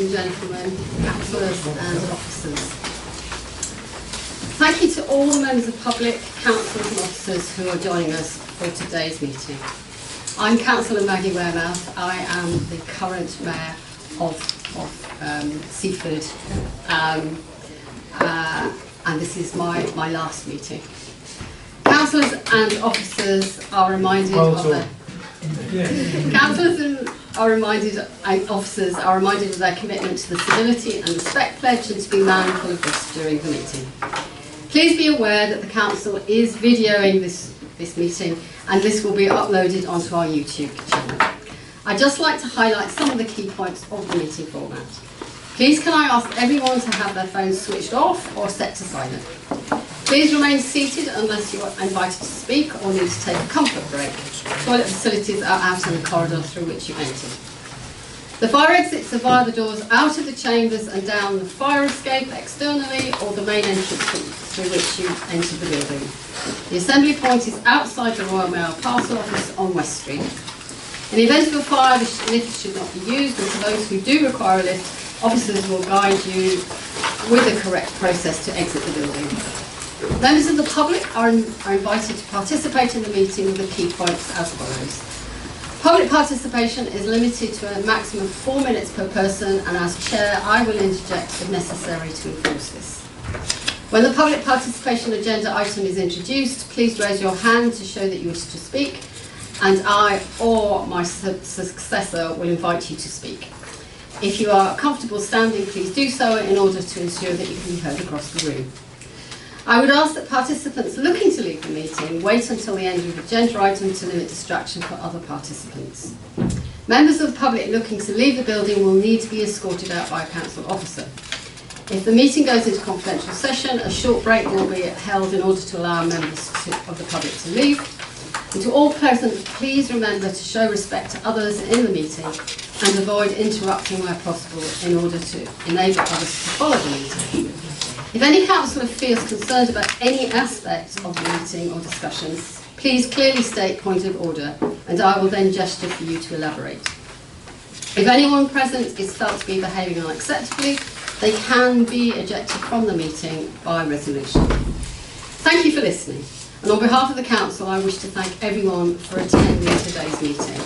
and gentlemen, councillors and officers. Thank you to all the members of public, councillors and officers who are joining us for today's meeting. I'm Councillor Maggie Wearmouth. I am the current Mayor of Seaford, and this is my last meeting. Councillors and officers are reminded of their commitment to the civility and respect pledge and to be mindful of this during the meeting. Please be aware that the council is videoing this meeting, and this will be uploaded onto our YouTube channel. I'd just like to highlight some of the key points of the meeting format. Please can I ask everyone to have their phones switched off or set to silent. Please remain seated unless you are invited to speak or need to take a comfort break. Toilet facilities are out in the corridor through which you entered. The fire exits are via the doors out of the chambers and down the fire escape externally or the main entrance through which you entered the building. The assembly point is outside the Royal Mail Parcel Office on West Street. In the event of a fire, the lift should not be used, and for those who do require a lift, officers will guide you with the correct process to exit the building. Members of the public are invited to participate in the meeting with the key points as follows. Public participation is limited to a maximum of 4 minutes per person, and as Chair I will interject if necessary to enforce this. When the public participation agenda item is introduced, please raise your hand to show that you wish to speak, and I or my successor will invite you to speak. If you are comfortable standing, please do so in order to ensure that you can be heard across the room. I would ask that participants looking to leave the meeting wait until the end of the agenda item to limit distraction for other participants. Members of the public looking to leave the building will need to be escorted out by a council officer. If the meeting goes into confidential session, a short break will be held in order to allow members of the public to leave. And to all present, please remember to show respect to others in the meeting and avoid interrupting where possible in order to enable others to follow the meeting. If any councillor feels concerned about any aspect of the meeting or discussions, please clearly state point of order, and I will then gesture for you to elaborate. If anyone present is felt to be behaving unacceptably, they can be ejected from the meeting by resolution. Thank you for listening, and on behalf of the council I wish to thank everyone for attending today's meeting.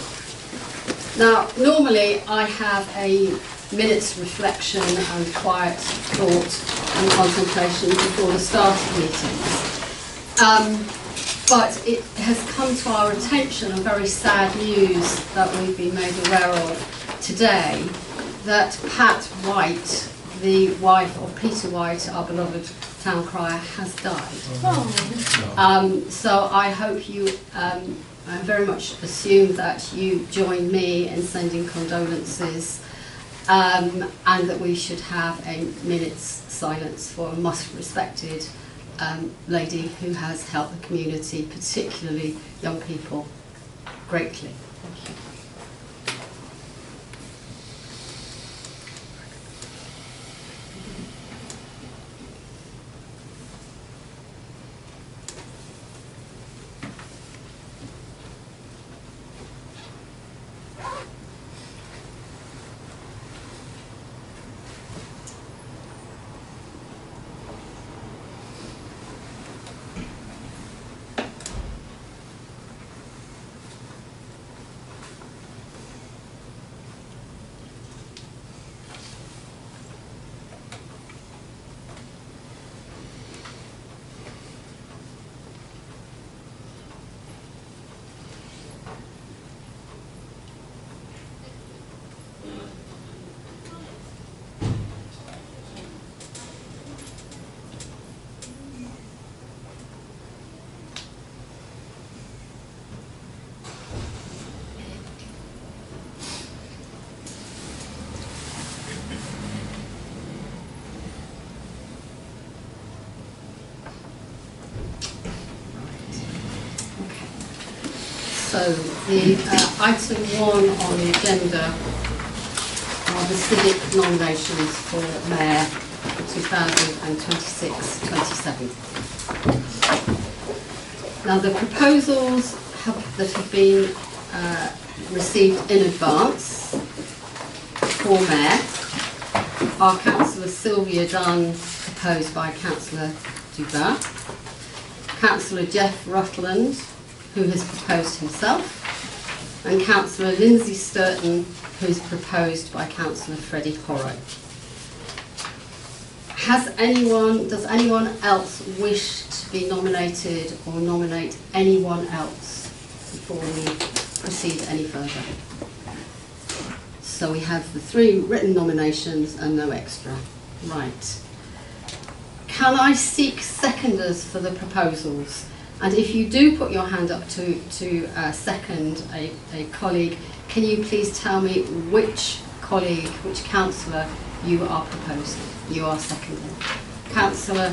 Now, normally I have a minute's reflection and quiet thought and contemplation before the start of meetings. But it has come to our attention a very sad news that we've been made aware of today, that Pat White, the wife of Peter White, our beloved town crier, has died. So I hope you I very much assume that you join me in sending condolences, and that we should have a minute's silence for a much respected lady who has helped the community, particularly young people, greatly. Thank you. So the item 1 on the agenda are the civic nominations for Mayor for 2026-27. Now the proposals that have been received in advance for Mayor are Councillor Sylvia Dunn, proposed by Councillor Dubin, Councillor Jeff Rutland, who has proposed himself, and Councillor Lindsay Sturton, who is proposed by Councillor Freddie Horrow. Does anyone else wish to be nominated or nominate anyone else before we proceed any further? So we have the 3 written nominations and no extra. Right. Can I seek seconders for the proposals? And if you do put your hand up to second a colleague, can you please tell me which colleague, which councillor you are proposing, you are seconding? Councillor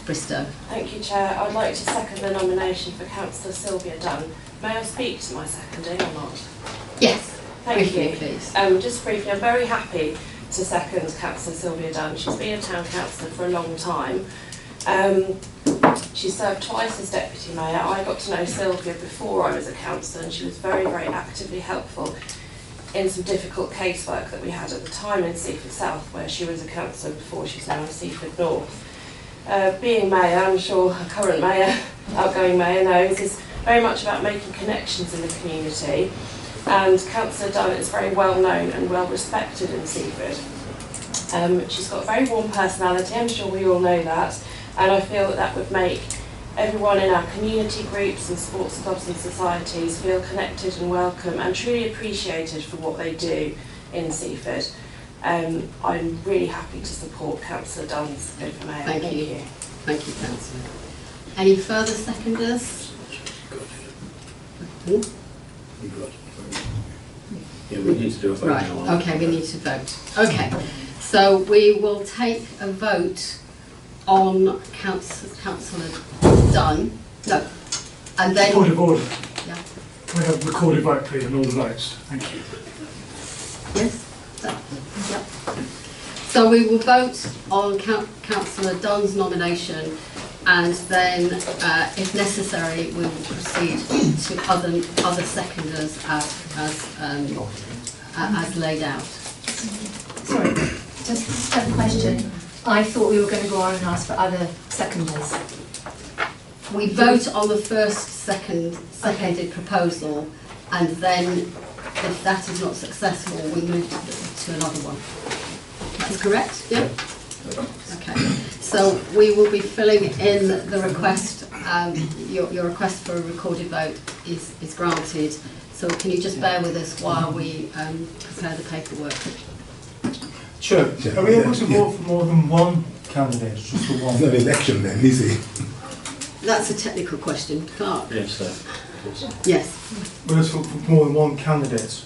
Bristow. Thank you, Chair. I'd like to second the nomination for Councillor Sylvia Dunn. May I speak to my seconding or not? Yes. Thank briefly, you. Please. Just briefly, I'm very happy to second Councillor Sylvia Dunn. She's been a town councillor for a long time. She served twice as Deputy Mayor. I got to know Sylvia before I was a councillor, and she was very, very actively helpful in some difficult casework that we had at the time in Seaford South, where she was a councillor before she's now in Seaford North. Being Mayor, I'm sure her current Mayor, outgoing Mayor knows, is very much about making connections in the community, and Councillor Dunn is very well known and well respected in Seaford. She's got a very warm personality, I'm sure we all know that, and I feel that would make everyone in our community groups and sports clubs and societies feel connected and welcome and truly appreciated for what they do in Seaford. I'm really happy to support Councillor Dunn's bid for Mayor. Thank you. Thank you, Councillor. Any further seconders? Yeah, we need to do a vote now. Right, okay, we need to vote. Okay, so we will take a vote on Councillor Dunn. No, and then... Point of order. Yeah. We have recorded vote, please, on all the votes. Thank you. Yes? Yep. So we will vote on Councillor Dunn's nomination, and then, if necessary, we will proceed to other seconders as laid out. Sorry, just a question. I thought we were going to go on and ask for other seconders. We vote on the first seconded proposal, and then if that is not successful, we move to another one. That's correct? Yeah? Okay. So we will be filling in the request. Your request for a recorded vote is granted. So can you just bear with us while we prepare the paperwork? Sure. Are we able to vote for more than one candidate, just for one? It's not an election then, is it? That's a technical question. Clark? Yes, sir. Yes. We're for more than one candidate,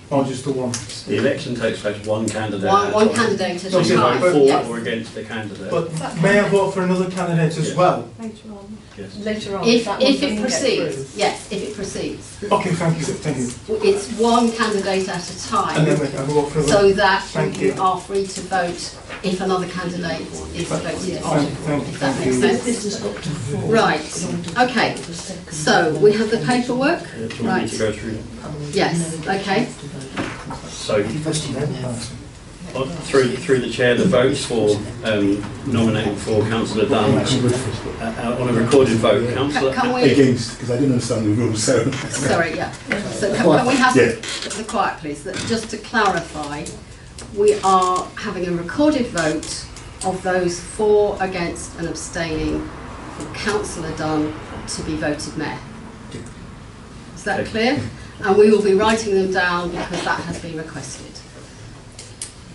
or just the one? The election takes place one candidate. One candidate at So a you time. vote for Yes. or against the candidate. But may I vote for another candidate as Yes. well? Later on. Yes. Later on. If that it one doesn't get proceeds, through. yes, if it proceeds. Okay, thank you, thank you. It's one candidate at a And time, then we can vote for another. so that Thank you you. are free to vote if another candidate is voted on. If that makes sense. Right, okay, so we have the paperwork. Do you want me Right, to go through? yes, okay. So, through the chair, the votes for nominating for Councillor Dunn on a recorded vote. Councillor. Can we, Against, because I didn't understand the rules, so... sorry, yeah. So can we have the quiet, please? Just to clarify, we are having a recorded vote of those for, against and abstaining for Councillor Dunn to be voted Mayor. Is that clear? And we will be writing them down because that has been requested.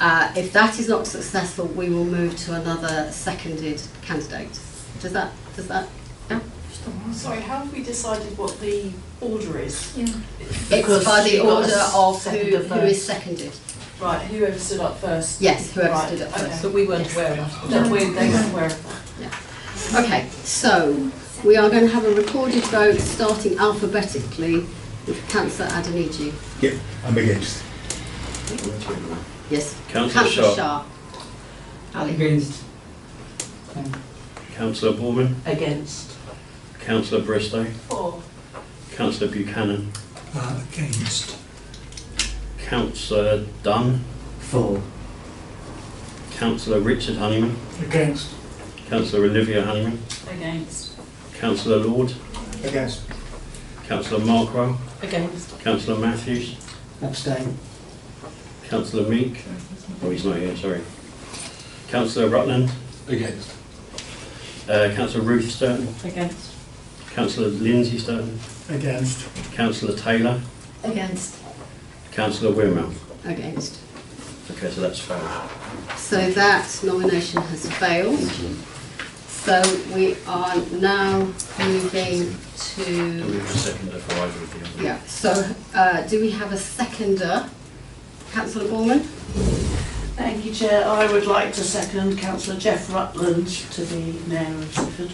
If that is not successful, we will move to another seconded candidate. Does that, yeah? Sorry, how have we decided what the order is? Yeah. It's by the order of seconder who is seconded. Right, whoever stood up first. Yes, whoever Right, stood up okay. first. But we weren't aware enough. No, they weren't aware of that. Okay, so we are going to have a recorded vote starting alphabetically with Councillor Adeniji. Yeah, I'm against. Yes. Councillor Shah. Ali. Against. Councillor Borman. Against. Councillor Bristow. For. Councillor Buchanan. Against. Councillor Dunn. For. Councillor Richard Honeyman. Against. Councillor Olivia Honeyman. Against. Councillor Lord. Against. Councillor Markwell. Against. Councillor Matthews. Abstain. Councillor Meek. Oh, he's not here, sorry. Councillor Rutland. Against. Councillor Ruth Sturton. Against. Councillor Lindsay Sturton. Against. Councillor Taylor. Against. Councillor Wearmouth. Against. Okay, so that's failed. So that nomination has failed. So we are now moving Do we to, have a seconder for either of the other? yeah, so do we have a seconder? Councillor Borman? Thank you, Chair. I would like to second Councillor Jeff Rutland to be Mayor of Seaford.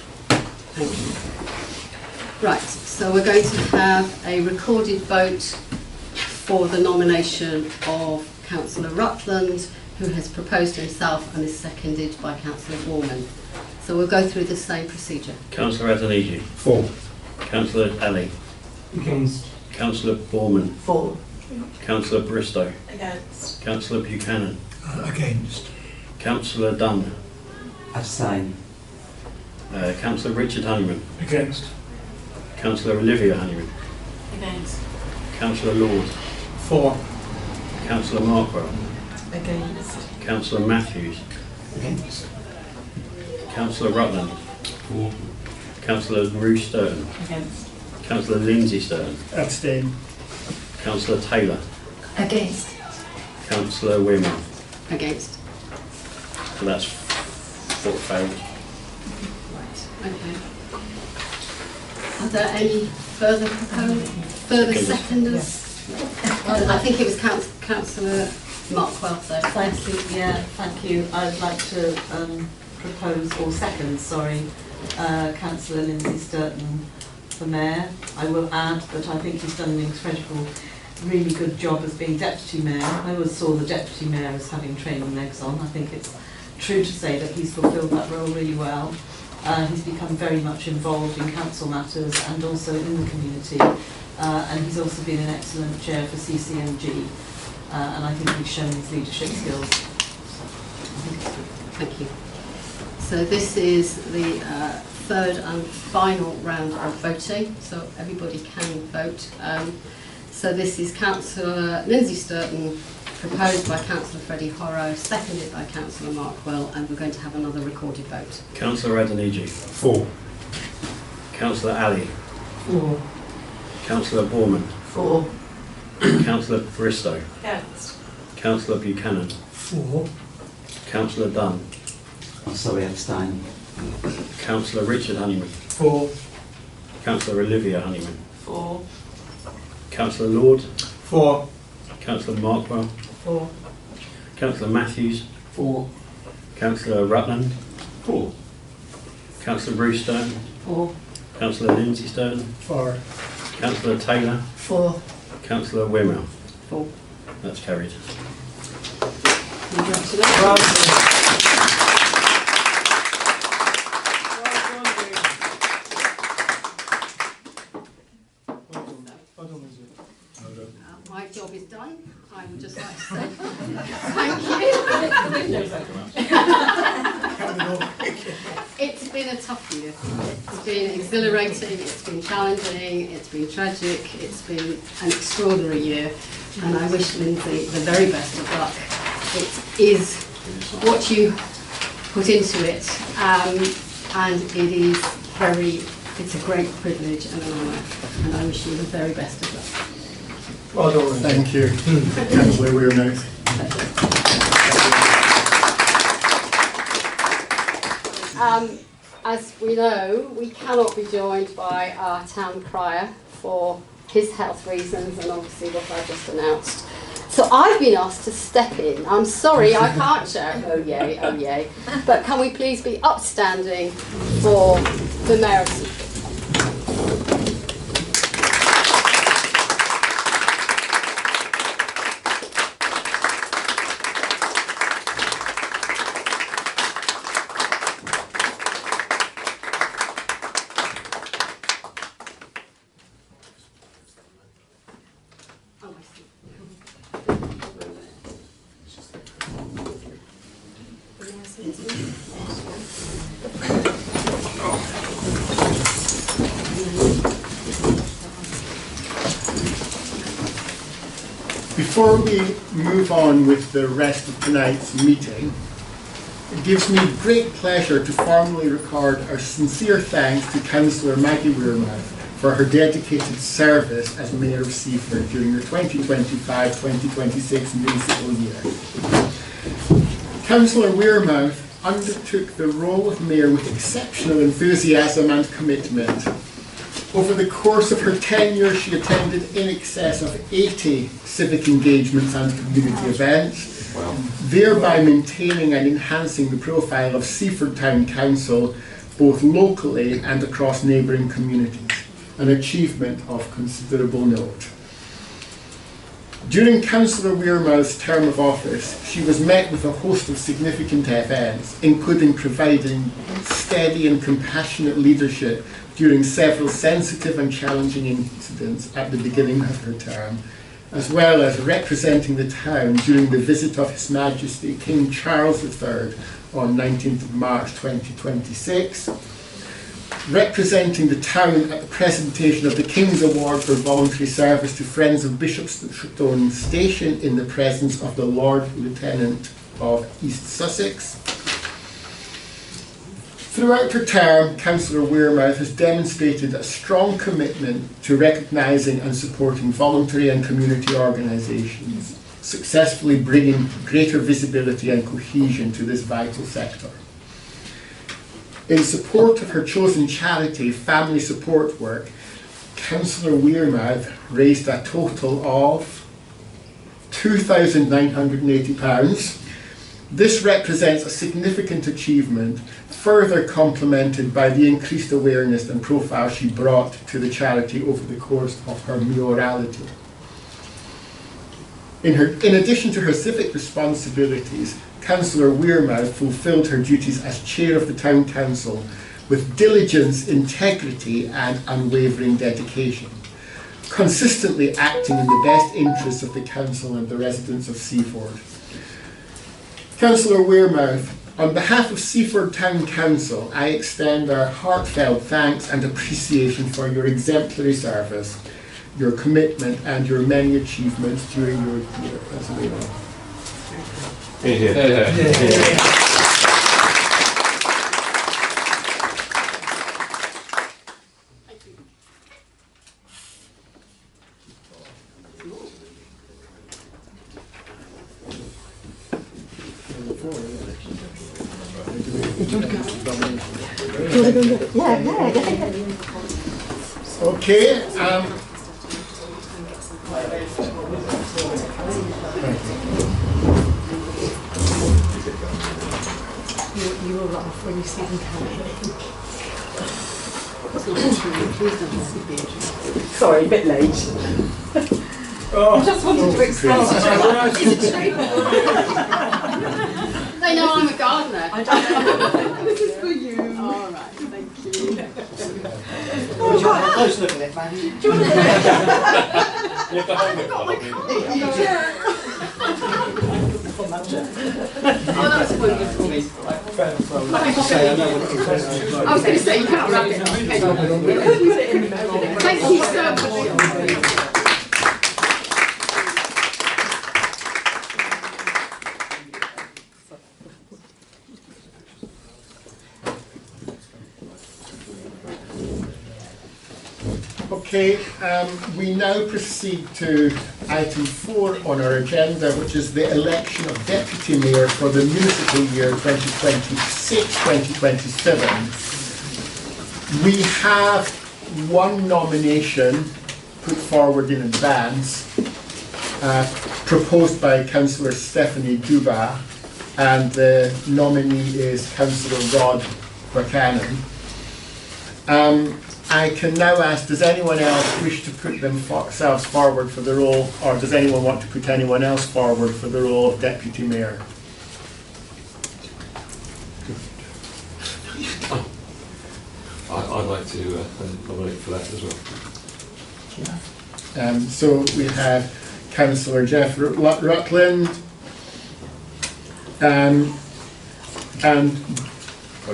Right, so we're going to have a recorded vote for the nomination of Councillor Rutland, who has proposed himself and is seconded by Councillor Borman. So we'll go through the same procedure. Councillor Adeniji. For. Councillor Ali. Against. Councillor Borman. For. Councillor Bristow. Against. Councillor Buchanan. Against. Councillor Dunn. Abstain. Councillor Richard Honeyman. Against. Councillor Olivia Honeyman. Against. Councillor Lord. For. Councillor Markwell. Against. Councillor Matthews. Against. Councillor Rutland. For. Councillor Ruth Sturton. Against. Councillor Lindsay Sturton. Abstain. Councillor Taylor. Against. Councillor Wearmouth. Against. So that's failed. Right, okay. Are there any further further seconders? I think it was Councillor Markwell, so. Thank you, yeah, thank you. I'd like to propose, or second, sorry, Councillor Lindsay Sturton for Mayor. I will add that I think he's done an incredible, really good job as being Deputy Mayor. I always saw the Deputy Mayor as having training legs on. I think it's true to say that he's fulfilled that role really well. He's become very much involved in council matters and also in the community. And he's also been an excellent chair for CCMG. And I think he's shown his leadership skills. So, I think it's good. Thank you. So this is the third and final round of voting, so everybody can vote. So this is Councillor Lindsay Sturton, proposed by Councillor Freddie Horrow, seconded by Councillor Markwell, and we're going to have another recorded vote. Councillor Adeniji. For. Councillor Ali. For. Councillor Borman. For. Councillor Bristow. Against. Councillor Buchanan. For. Councillor Dunn. Oh, sorry, abstain. Councillor Richard Honeyman. For. Councillor Olivia Honeyman. For. Councillor Lord. For. Councillor Markwell. For. Councillor Matthews. For. Councillor Rutland. For. Councillor Ruth Sturton. For. Councillor Lindsay Sturton. For. Councillor Taylor. For. Councillor Wearmouth. For. That's carried. Congratulations. My job is done. I would just like to say thank you. It's been a tough year. It's been exhilarating, it's been challenging, it's been tragic, it's been an extraordinary year, and I wish Lindsay the very best of luck. It is what you put into it, and it is it's a great privilege and an honour, and I wish you the very best of luck. Well done. Thank you. Councillor Wearmouth. As we know, we cannot be joined by our town crier for his health reasons and obviously what I just announced. So I've been asked to step in. I'm sorry, I can't shout, oh yay, oh yay. But can we please be upstanding for the Mayor of Seaford? Before we move on with the rest of tonight's meeting, it gives me great pleasure to formally record our sincere thanks to Councillor Maggie Wearmouth for her dedicated service as Mayor of Seaford during the 2025-2026 municipal year. Councillor Wearmouth undertook the role of Mayor with exceptional enthusiasm and commitment. Over the course of her tenure, she attended in excess of 80 civic engagements and community events, thereby maintaining and enhancing the profile of Seaford Town Council both locally and across neighbouring communities, an achievement of considerable note. During Councillor Wearmouth's term of office, she was met with a host of significant events, including providing steady and compassionate leadership during several sensitive and challenging incidents at the beginning of her term, as well as representing the town during the visit of His Majesty King Charles III on 19th of March 2026, representing the town at the presentation of the King's Award for Voluntary Service to Friends of Bishopstone Station in the presence of the Lord Lieutenant of East Sussex. Throughout her term, Councillor Wearmouth has demonstrated a strong commitment to recognising and supporting voluntary and community organisations, successfully bringing greater visibility and cohesion to this vital sector. In support of her chosen charity, Family Support Work, Councillor Wearmouth raised a total of £2,980. This represents a significant achievement, further complemented by the increased awareness and profile she brought to the charity over the course of her mayoralty. In addition to her civic responsibilities, Councillor Wearmouth fulfilled her duties as Chair of the Town Council with diligence, integrity and unwavering dedication, consistently acting in the best interests of the Council and the residents of Seaford. Councillor Wearmouth, on behalf of Seaford Town Council, I extend our heartfelt thanks and appreciation for your exemplary service, your commitment and your many achievements during your year as Mayor. Okay. You will laugh when you see them coming. Sorry, a bit late. I just wanted to express They know I'm a gardener. I don't know. This is for you. All right, thank you. Would you have a close look at it, man? Do you want to I've got my copy. Oh, that's wonderful. I was going to say, you can't wrap it up. Thank you so much. Okay, we now proceed to item 4 on our agenda, which is the election of Deputy Mayor for the municipal year 2026-2027. We have one nomination put forward in advance, proposed by Councillor Stephanie Duba, and the nominee is Councillor Rod Buchanan. I can now ask, does anyone else wish to put themselves forward for the role, or does anyone want to put anyone else forward for the role of Deputy Mayor? I'd like to nominate for that as well. So we have Councillor Jeff Rutland, and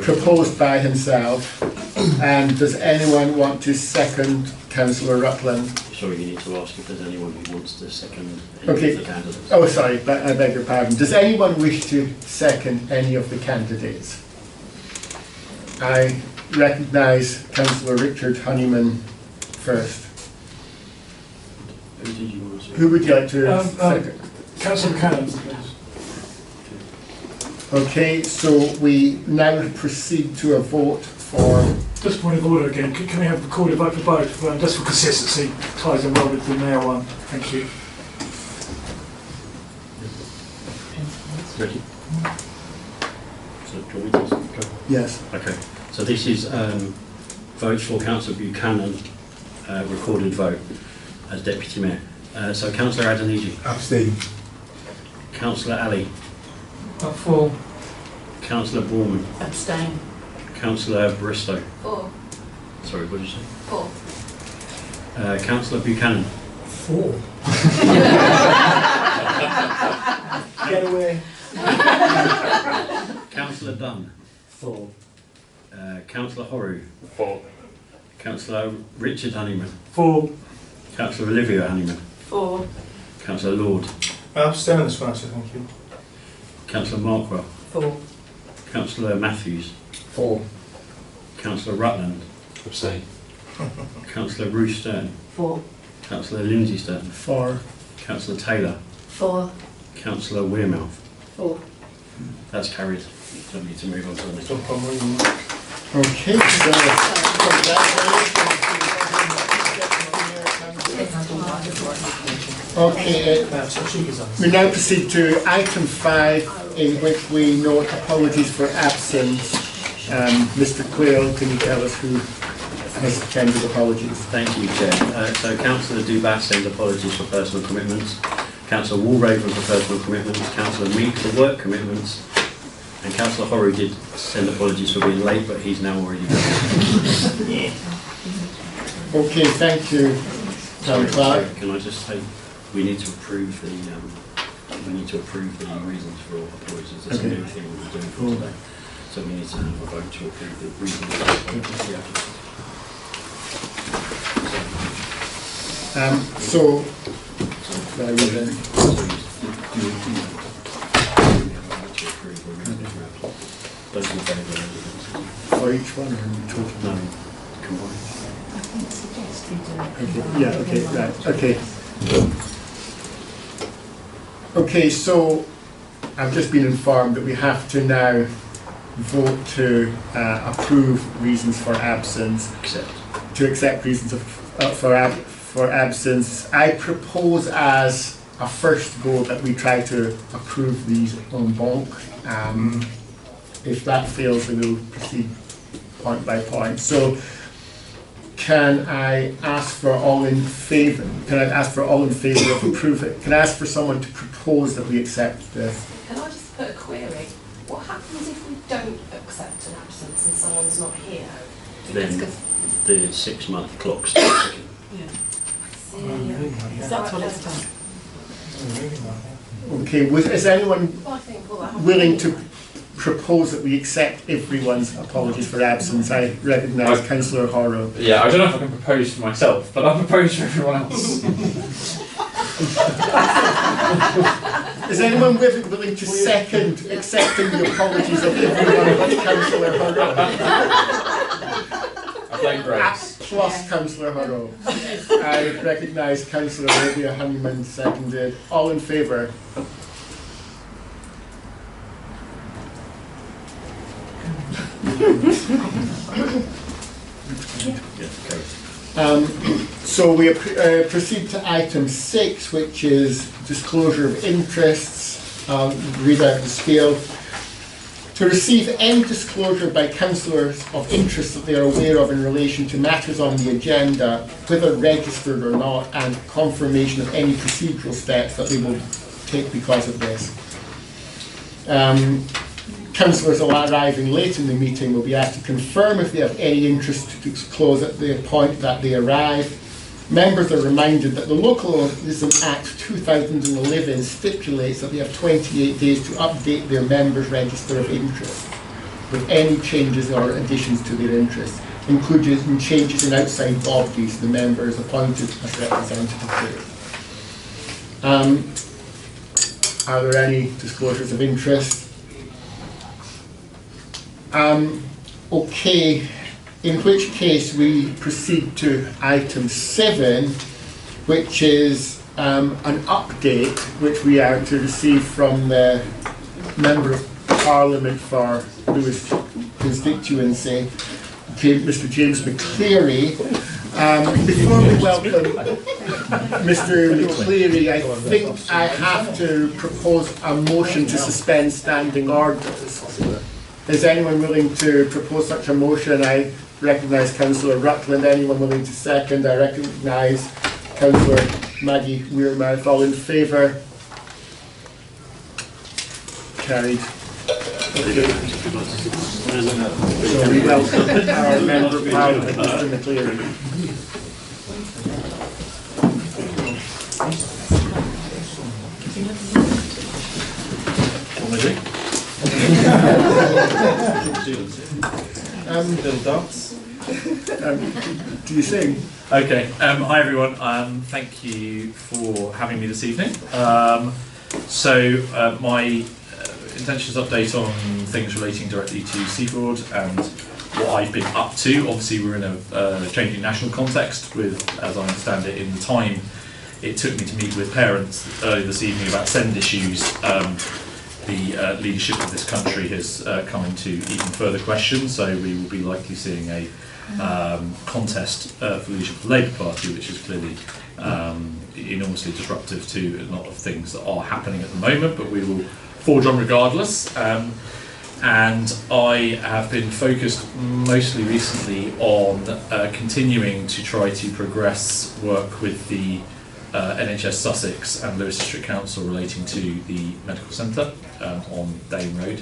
proposed by himself. And does anyone want to second Councillor Rutland? sorry, you need to ask if there's anyone who wants to second any Okay. of the candidates. Oh, sorry, I beg your pardon. Does anyone wish to second any of the candidates? I recognise Councillor Richard Honeyman first. Who did you want to? Who would you like to second? Councillor Cannon, please. Okay, so we now proceed to a vote for. Just point of order again. Can we have recorded vote for both? Just for consistency, ties in well with the mayor one. Thank you. Ready? So, do you want me to go? Yes. Okay. So this is votes for Councillor Buchanan, recorded vote as Deputy Mayor. So Councillor Adeniji. Abstain. Councillor Ali. For. Councillor Borman. Abstain. Councillor Bristow. For. Sorry, what did you say? For. Councillor Buchanan. For. Get away. Councillor Dunn. For. Councillor Horu. For. Councillor Richard Honeyman. For. Councillor Olivia Honeyman. For. Councillor Lord. I abstain on this one, so thank you. Councillor Markwell. For. Councillor Matthews. For. Councillor Rutland. Abstain. Councillor Ruth Stern. For. Councillor Lindsay Stern. For. Councillor Taylor. For. Councillor Wearmouth. For. That's carried. Don't need to move on to the next one. Okay, so okay, we now proceed to item 5, in which we note apologies for absence. Mr. Quayle, can you tell us who has tendered apologies? Thank you, Chair. So Councillor Dubas sends apologies for personal commitments. Councillor Walraven for personal commitments. Councillor Meek for work commitments. And Councillor Horry did send apologies for being late, but he's now already gone. Okay, thank you, Town Clerk. Can I just say we need to approve the reasons for apologies. It's a new thing we're doing for today. So we need to have a vote to approve the reasons for apologies. So Those in favour? for each one, or total? No, combined. Okay, yeah, okay, right, okay. Okay, so I've just been informed that we have to now vote to approve reasons for absence. To accept reasons for absence. I propose as a first go that we try to approve these en banc. If that fails, then we'll proceed point by point. So, can I ask for all in favour? Can I ask for all in favour of approve? Can I ask for someone to propose that we accept this? Can I just put a query? What happens if we don't accept an absence and someone's not here? Then the 6-month clock starts ticking. That's what it's about. Okay, is anyone willing to propose that we accept everyone's apologies for absence? I recognise Councillor Horrow. Yeah, I don't know if I can propose for myself, but I'll propose for everyone else. Is anyone willing to second accepting the apologies of everyone but Councillor Horrow? I blame Grace. Plus Councillor Horrow. I recognise Councillor Olivia Honeyman seconded. All in favour? So we proceed to item 6, which is disclosure of interests. I'll read out the scale. To receive any disclosure by councillors of interest that they are aware of in relation to matters on the agenda, whether registered or not, and confirmation of any procedural steps that they will take because of this. Councillors arriving late in the meeting will be asked to confirm if they have any interest to disclose at the point that they arrive. Members are reminded that the Localism Act 2011 stipulates that they have 28 days to update their members' register of interest with any changes or additions to their interests. including changes in outside bodies the member is appointed as representative to. Are there any disclosures of interest? Okay, in which case we proceed to item 7, which is an update which we are to receive from the Member of Parliament for Lewis constituency, Mr. James McCleary. Before we welcome Mr. McCleary, I think I have to propose a motion to suspend standing orders. Is anyone willing to propose such a motion? I recognise Councillor Rutland. Anyone willing to second? I recognise Councillor Maggie Weirmouth. All in favour? Carried. Okay. So we welcome our Member of Parliament, Mr. McCleary. Little dance. Do you sing? Okay. Hi everyone. Thank you for having me this evening. My intentions update on things relating directly to Seaford and what I've been up to. Obviously, we're in a changing national context with, as I understand it, in the time it took me to meet with parents earlier this evening about send issues. The leadership of this country has come into even further question, so we will be likely seeing a contest for leadership of the Labour Party, which is clearly enormously disruptive to a lot of things that are happening at the moment, but we will forge on regardless. And I have been focused mostly recently on continuing to try to progress work with the NHS Sussex and Lewis District Council relating to the medical centre on Dane Road,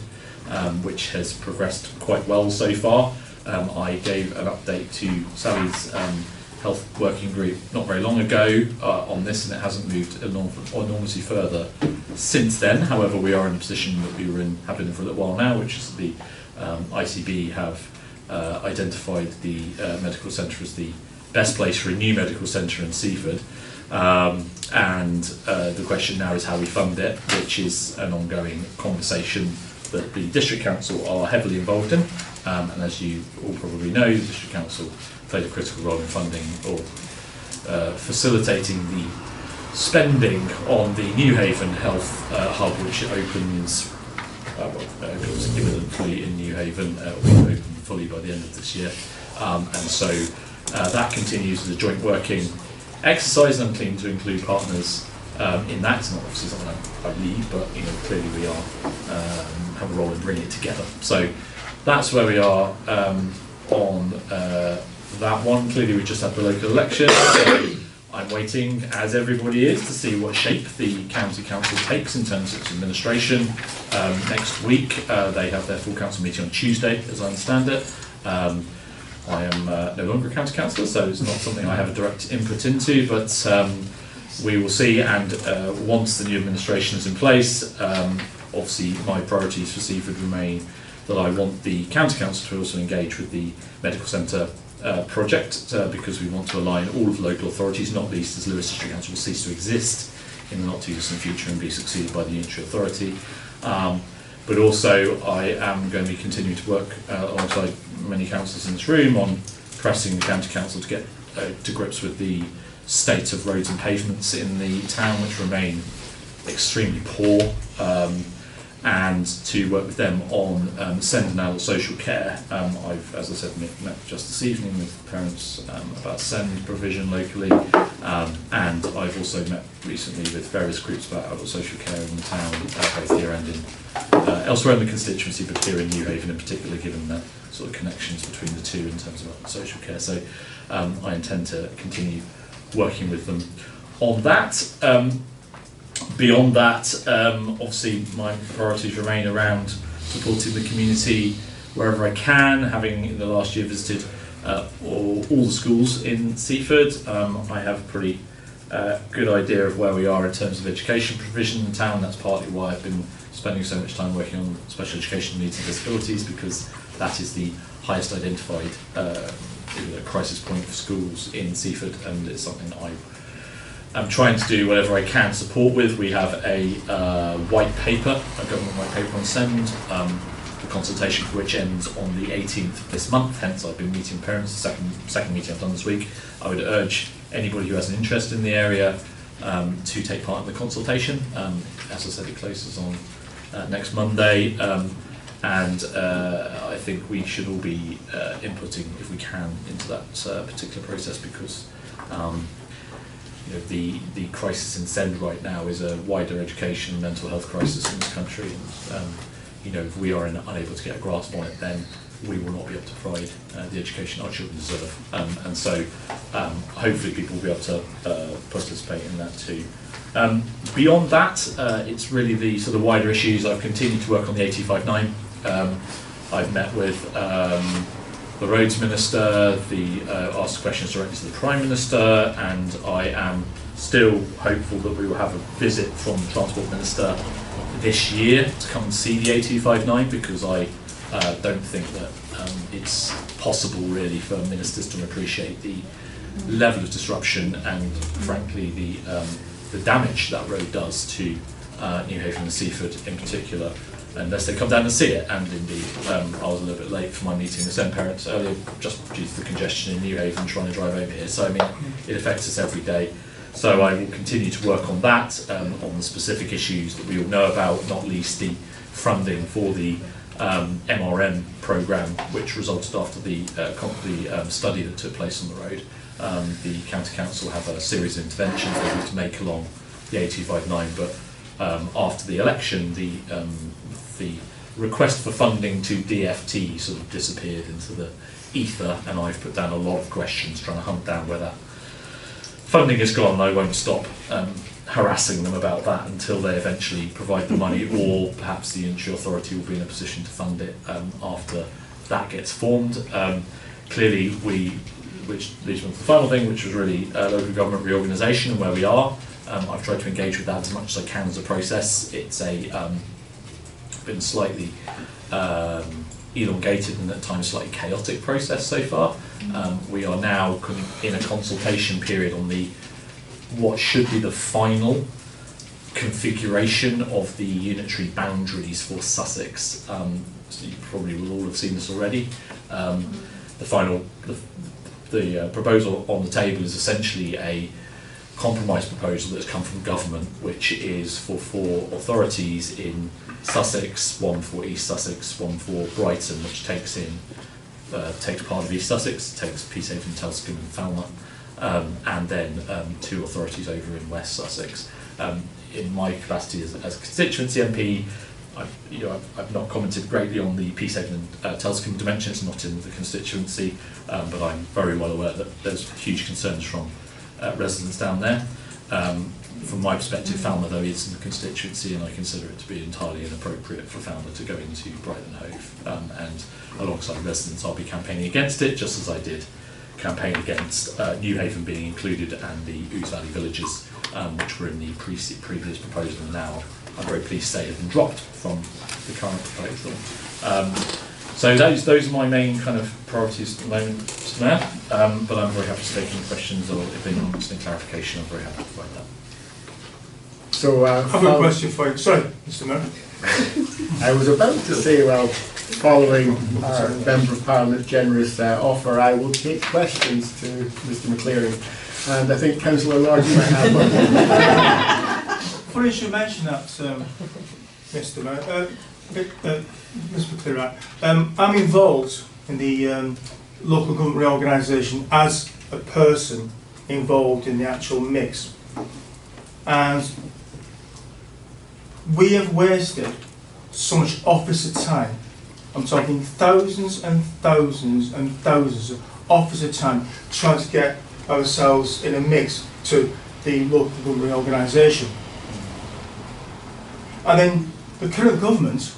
which has progressed quite well so far. I gave an update to Sally's health working group not very long ago on this, and it hasn't moved enormously further since then. However, we are in a position that we have been in for a little while now, which is the ICB have identified the medical centre as the best place for a new medical centre in Seaford. And the question now is how we fund it, which is an ongoing conversation that the District Council are heavily involved in. And as you all probably know, the District Council played a critical role in funding or facilitating the spending on the New Haven Health Hub, which opens imminently in New Haven. It will be open fully by the end of this year. And so that continues as a joint working exercise, and I'm keen to include partners in that. It's not obviously something I lead, but clearly we are have a role in bringing it together. So that's where we are on that one. Clearly we just had the local election, so I'm waiting, as everybody is, to see what shape the county council takes in terms of its administration. Next week they have their full council meeting on Tuesday, as I understand it. I am no longer a county councillor, so it's not something I have a direct input into, but we will see. And once the new administration is in place, obviously my priorities for Seaford remain that I want the county council to also engage with the medical centre project, because we want to align all of the local authorities, not least as Lewis District Council will cease to exist in the not too distant future and be succeeded by the unitary authority. But also I am going to be continuing to work alongside many councillors in this room on pressing the county council to get to grips with the state of roads and pavements in the town, which remain extremely poor, and to work with them on SEND and adult social care. I've, as I said, met just this evening with parents about SEND provision locally, and I've also met recently with various groups about adult social care in the town, both here and in elsewhere in the constituency, but here in New Haven in particular, given the sort of connections between the two in terms of adult social care. So I intend to continue working with them on that. Beyond that, obviously my priorities remain around supporting the community wherever I can, having in the last year visited all the schools in Seaford. I have a pretty good idea of where we are in terms of education provision in the town. That's partly why I've been spending so much time working on special education needs and disabilities, because that is the highest identified a crisis point for schools in Seaford, and it's something that I'm trying to do whatever I can support with. We have a white paper, a government white paper on SEND, the consultation for which ends on the 18th of this month, hence I've been meeting parents, the second meeting I've done this week. I would urge anybody who has an interest in the area to take part in the consultation. As I said, it closes on next Monday, and I think we should all be inputting, if we can, into that particular process, because you know, the crisis in SEND right now is a wider education and mental health crisis in this country, and you know, if we are unable to get a grasp on it, then we will not be able to provide the education our children deserve. And so hopefully people will be able to participate in that too. Beyond that, it's really the sort of wider issues. I've continued to work on the 8259. I've met with the Roads Minister, asked questions directly to the Prime Minister, and I am still hopeful that we will have a visit from the Transport Minister this year to come and see the 8259, because I don't think that it's possible really for ministers to appreciate the level of disruption and frankly the damage that road does to Newhaven and Seaford in particular, unless they come down and see it. And indeed, I was a little bit late for my meeting with SEND parents earlier, just due to the congestion in Newhaven trying to drive over here. So I mean, it affects us every day. So I will continue to work on that, on the specific issues that we all know about, not least the funding for the MRM programme, which resulted after the study that took place on the road. The County Council have a series of interventions they need to make along the 8259, but after the election, the request for funding to DFT sort of disappeared into the ether, and I've put down a lot of questions trying to hunt down where that funding has gone. I won't stop harassing them about that until they eventually provide the money, or perhaps the Unitary Authority will be in a position to fund it after that gets formed. Clearly, which leads me to the final thing, which was really local government reorganisation and where we are. I've tried to engage with that as much as I can as a process. It's been slightly elongated and at times slightly chaotic process so far. We are now in a consultation period on what should be the final configuration of the unitary boundaries for Sussex. So you probably will all have seen this already. The proposal on the table is essentially a compromise proposal that's come from government, which is for 4 authorities in Sussex, 1 for East Sussex, 1 for Brighton, which takes part of East Sussex, takes Peacehaven, Telscombe and Falmouth, and then 2 authorities over in West Sussex. In my capacity as a constituency MP, I've not commented greatly on the Peacehaven and Telscombe dimension. It's not in the constituency, but I'm very well aware that there's huge concerns from residents down there. From my perspective, Falmouth though is in the constituency, and I consider it to be entirely inappropriate for Falmouth to go into Brighton Hove. And alongside residents, I'll be campaigning against it, just as I did campaign against Newhaven being included and the Ouse Valley villages, which were in the previous proposal, and now I'm very pleased to say have been dropped from the current proposal. So those are my main kind of priorities at the moment, Mr. Mayor, but I'm very happy to take any questions, or if anyone wants any clarification, I'm very happy to provide that. So I've got a question for you. Sorry, Mr. Mayor. I was about to say, well, following our Member of Parliament's generous offer, I will take questions to Mr. McCleary, and I think Councillor Lord, you might have one. Funny you should mention that, Mr. Mayor. Mr. McCleary, I'm involved in the local government reorganisation as a person involved in the actual mix, and we have wasted so much officer time. I'm talking thousands and thousands and thousands of officer time trying to get ourselves in a mix to the local government reorganisation. And then the current government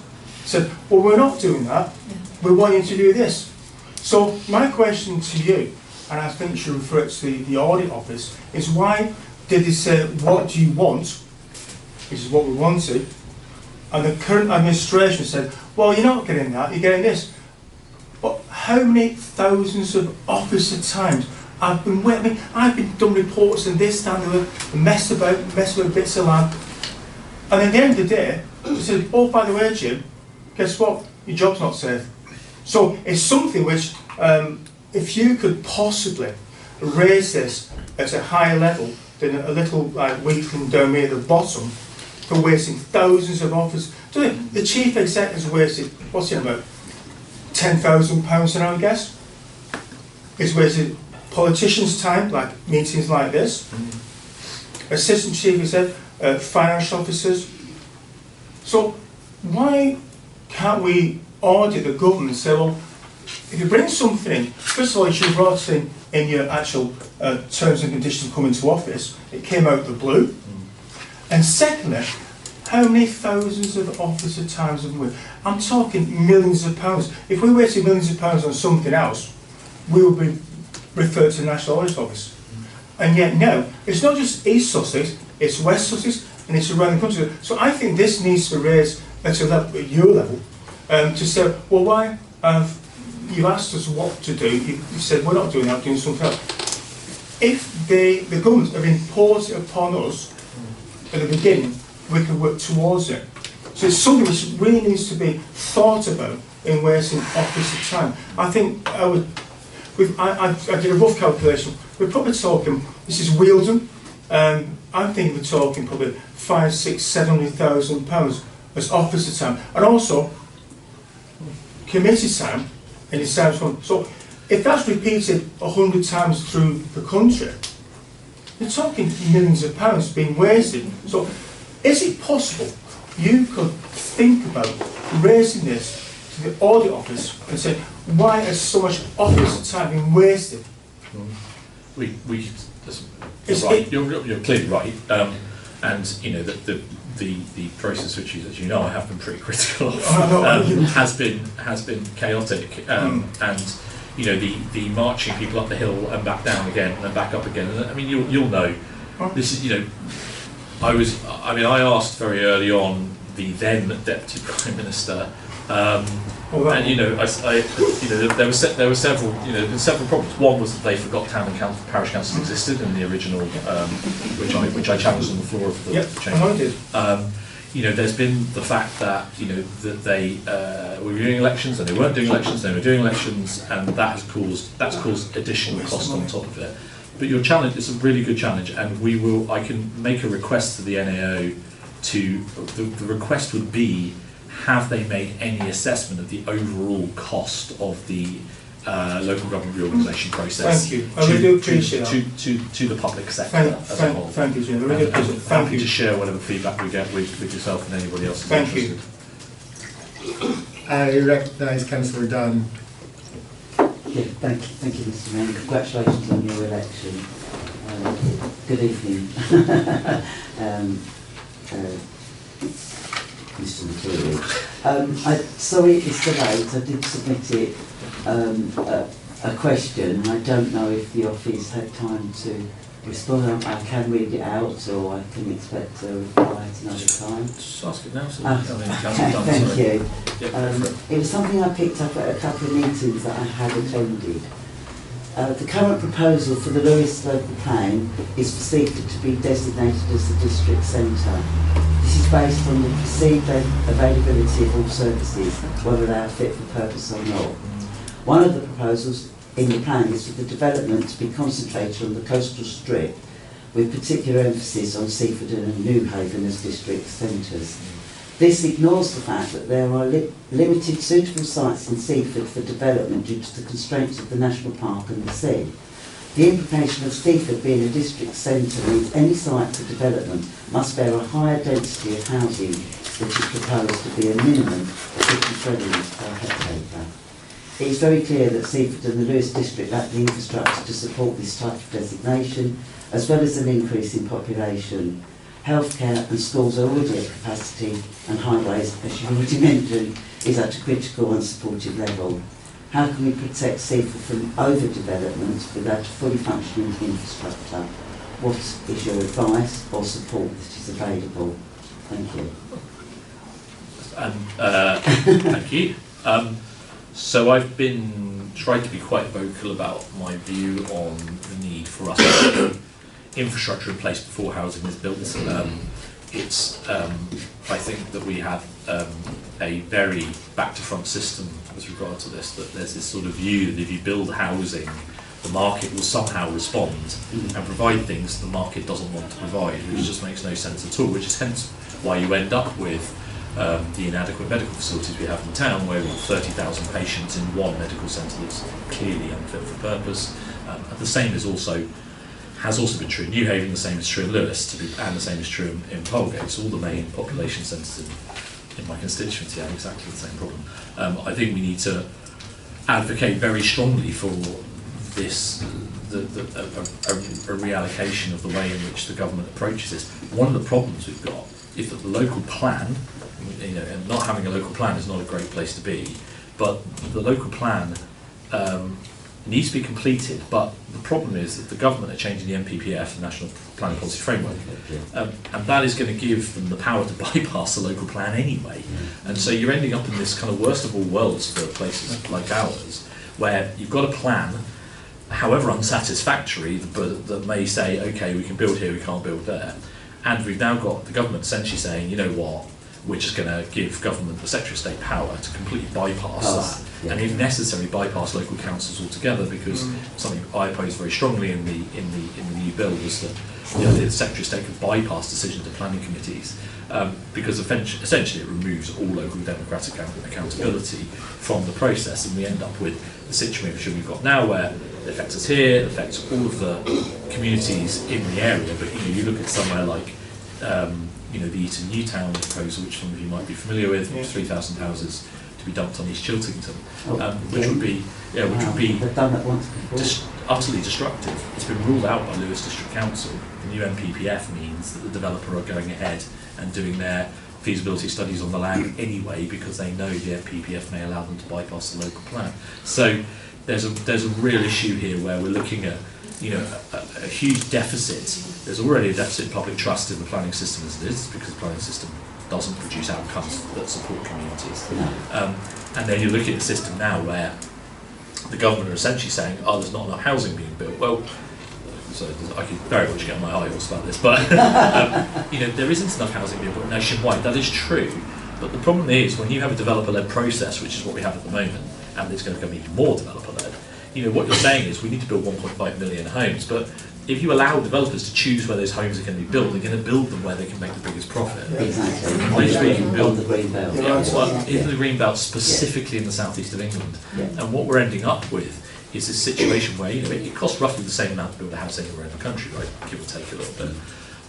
said, well, we're not doing that, we want you to do this. So my question to you, and I think you should refer it to the audit office, is why did they say, what do you want, which is what we wanted, and the current administration said, well, you're not getting that, you're getting this. But how many thousands of officer times I've been waiting. I've been done reports and this, that, and the other, mess about bits of land. And at the end of the day, they said, oh, by the way, Jim, guess what? Your job's not safe. So it's something which, if you could possibly raise this at a higher level than a little like weakling down here at the bottom, for wasting thousands of officers. The chief executive's wasted, what's it about, £10,000 an hour, I guess? It's wasted politicians' time, like meetings like this. Assistant chief executive, financial officers. So why can't we audit the government and say, well, if you bring something in, first of all, you should have brought it in your actual terms and conditions coming to office. It came out of the blue. And secondly, how many thousands of officer times have we? I'm talking millions of pounds. If we wasted millions of pounds on something else, we would be referred to the National Audit Office. And yet, no, it's not just East Sussex, it's West Sussex, and it's around the country. So I think this needs to be raised at a level, at your level, to say, well, why have you asked us what to do? You said we're not doing that, we're doing something else. If the government have imposed it upon us at the beginning, we can work towards it. So it's something which really needs to be thought about in wasting officer time. I think I did a rough calculation. We're probably talking, this is Wealdon, I'm thinking we're talking probably £500,000, £600,000, £700,000 as officer time. And also, committee time in the South Front. So if that's repeated 100 times through the country, you're talking millions of pounds being wasted. So is it possible you could think about raising this to the audit office and say, why has so much officer time been wasted? You're clearly right, and you know the process, which as you know I have been pretty critical of, has been chaotic, and you know the marching people up the hill and back down again and then back up again. And I mean you'll know this is, you know, I asked very early on the then Deputy Prime Minister. And you know, there were several problems. One was that they forgot town and parish councils existed in the original, which I challenged on the floor of the chamber. You know, there's been the fact that that they were doing elections and they weren't doing elections. They were doing elections, and that's caused additional cost on top of it. But your challenge is a really good challenge, and I can make a request to the NAO. The request would be, have they made any assessment of the overall cost of the local government reorganisation process? Thank you. I really do appreciate that. To the public sector as a whole. Thank you, Jim. I really appreciate it. Thank you. To share whatever feedback we get with yourself and anybody else. Thank you. I recognise Councillor Dunn. Yeah, thank you, Mr. Mayor. Congratulations on your election. Good evening. Mr. McCleary. Sorry it's delayed. I did submit it a question. I don't know if the office had time to respond. I can read it out, or I can expect a reply at another time. Just ask it now. Thank you. It was something I picked up at a couple of meetings that I had attended. The current proposal for the Lewis local plan is for Seaford to be designated as the district centre. This is based on the perceived availability of all services, whether they are fit for purpose or not. One of the proposals in the plan is for the development to be concentrated on the coastal strip, with particular emphasis on Seaford and Newhaven as district centres. This ignores the fact that there are limited suitable sites in Seaford for development due to the constraints of the National Park and the sea. The implication of Seaford being a district centre means any site for development must bear a higher density of housing, which is proposed to be a minimum of 50 dwellings per hectare. It is very clear that Seaford and the Lewis district lack the infrastructure to support this type of designation, as well as an increase in population. Healthcare and schools are already at capacity, and highways, as you already mentioned, is at a critical and supportive level. How can we protect Seaford from overdevelopment without a fully functioning infrastructure? What is your advice or support that is available? Thank you. Thank you. So I've been tried to be quite vocal about my view on the need for us to put infrastructure in place before housing is built. I think that we have a very back-to-front system with regard to this, that there's this sort of view that if you build housing, the market will somehow respond and provide things the market doesn't want to provide, which just makes no sense at all, which is hence why you end up with the inadequate medical facilities we have in town, where we've got 30,000 patients in one medical centre that's clearly unfit for purpose. And the same has also been true in New Haven, the same is true in Lewis, and the same is true in Polegate. So all the main population centres in my constituency have exactly the same problem. I think we need to advocate very strongly for this, a reallocation of the way in which the government approaches this. One of the problems we've got is that the local plan, and not having a local plan is not a great place to be, but the local plan needs to be completed, but the problem is that the government are changing the NPPF, the National Planning Policy Framework, and that is going to give them the power to bypass the local plan anyway. And so you're ending up in this kind of worst of all worlds for places like ours, where you've got a plan, however unsatisfactory, but that may say, okay, we can build here, we can't build there. And we've now got the government essentially saying, you know what, we're just going to give government the Secretary of State power to completely bypass that, and if necessary, bypass local councils altogether, because something I oppose very strongly in the new bill was that the Secretary of State could bypass decisions of planning committees, because essentially it removes all local democratic accountability from the process, and we end up with the situation we've got now where it affects us here, it affects all of the communities in the area. But you look at somewhere like the Eton Newtown proposal, which some of you might be familiar with, 3,000 houses to be dumped on East Chiltington, which would be utterly destructive. It's been ruled out by Lewis District Council. The new NPPF means that the developer are going ahead and doing their feasibility studies on the land anyway, because they know the NPPF may allow them to bypass the local plan. So there's a real issue here where we're looking at a huge deficit. There's already a deficit in public trust in the planning system as it is, because the planning system doesn't produce outcomes that support communities. And then you're looking at a system now where the government are essentially saying, oh, there's not enough housing being built. Well, so I could very much get on my high horse about this, but there isn't enough housing being built nationwide. That is true, but the problem is when you have a developer-led process, which is what we have at the moment, and it's going to become even more developer-led, what you're saying is we need to build 1.5 million homes, but if you allow developers to choose where those homes are going to be built, they're going to build them where they can make the biggest profit. Exactly. You can build the green belt. In the green belt, specifically in the southeast of England. And what we're ending up with is this situation where it costs roughly the same amount to build a house anywhere in the country, right? Give or take a little bit.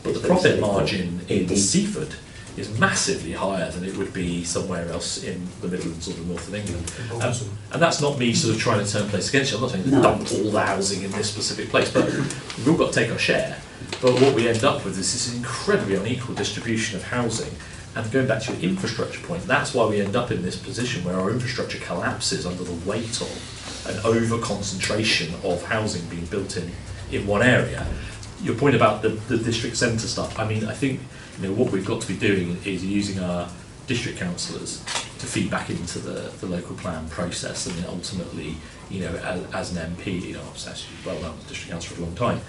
But the profit margin in Seaford is massively higher than it would be somewhere else in the Midlands or the north of England. And that's not me sort of trying to turn place against you. I'm not saying to dump all the housing in this specific place, but we've all got to take our share. But what we end up with is this incredibly unequal distribution of housing. And going back to your infrastructure point, that's why we end up in this position where our infrastructure collapses under the weight of an over-concentration of housing being built in one area. Your point about the district centre stuff, I mean, I think what we've got to be doing is using our district councillors to feed back into the local plan process, and then ultimately, as an MP, I've actually well known as district councillor for a long time,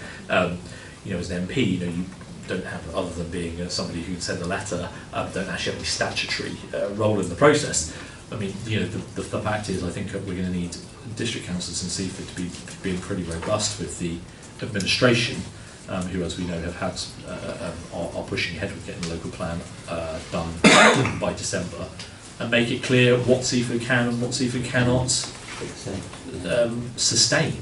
as an MP, you don't have, other than being somebody who can send a letter, don't actually have any statutory role in the process. I mean, the fact is, I think we're going to need district councillors in Seaford to be being pretty robust with the administration, who, as we know, are pushing ahead with getting the local plan done by December, and make it clear what Seaford can and what Seaford cannot sustain.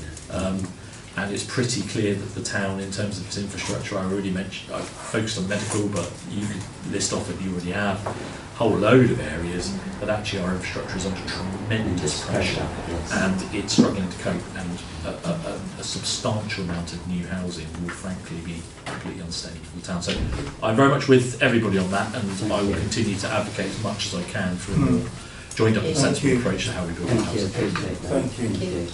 And it's pretty clear that the town, in terms of its infrastructure, I already mentioned, I've focused on medical, but you could list off it, you already have a whole load of areas that actually our infrastructure is under tremendous pressure, and it's struggling to cope, and a substantial amount of new housing will frankly be completely unsustainable for the town. So I'm very much with everybody on that, and I will continue to advocate as much as I can for a more joined up and sensible approach to how we build housing. Thank you.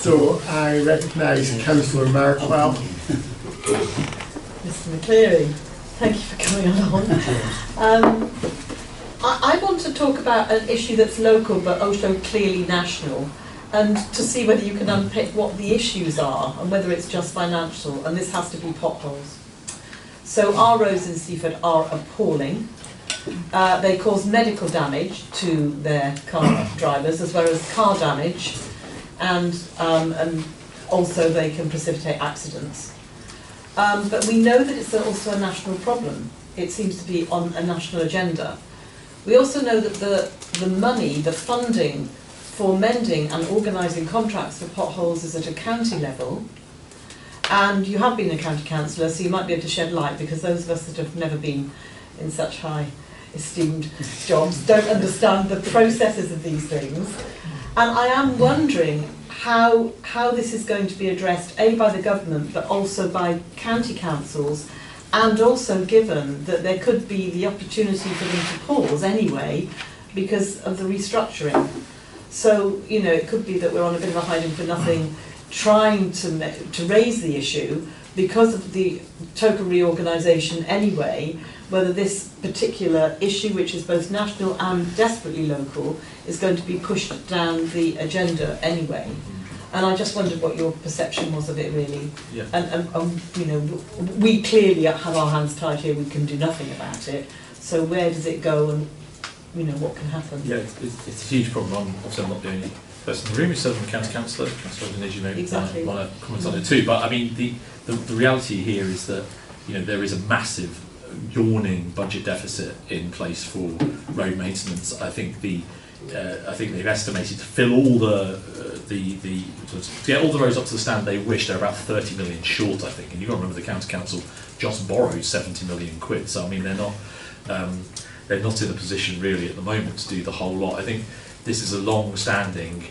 So I recognise Councillor Markwell. Mr McCleary, thank you for coming along. I want to talk about an issue that's local but also clearly national, and to see whether you can unpick what the issues are and whether it's just financial, and this has to be potholes. So our roads in Seaford are appalling. They cause medical damage to their car drivers as well as car damage, and also they can precipitate accidents. But we know that it's also a national problem. It seems to be on a national agenda. We also know that the money, the funding for mending and organising contracts for potholes is at a county level. And you have been a county councillor, so you might be able to shed light, because those of us that have never been in such high esteemed jobs don't understand the processes of these things. And I am wondering how this is going to be addressed, A, by the government, but also by county councils, and also given that there could be the opportunity for them to pause anyway because of the restructuring. So, you know, it could be that we're on a bit of a hiding for nothing, trying to raise the issue because of the total reorganisation anyway, whether this particular issue, which is both national and desperately local, is going to be pushed down the agenda anyway. And I just wondered what your perception was of it, really. Yeah. And you know, we clearly have our hands tied here, we can do nothing about it. So where does it go, and you know, what can happen? Yeah, it's a huge problem. Obviously I'm not the only person in the room who's serving the county councillor. Councillor, as you know, exactly. Want to comment on it too. But I mean, the reality here is that, you know, there is a massive yawning budget deficit in place for road maintenance. I think they've estimated to fill all to get all the roads up to the standard they wish, they're about 30 million short, I think. And you've got to remember the county council just borrowed 70 million quid. So I mean, they're not in a position really at the moment to do the whole lot. I think this is a long-standing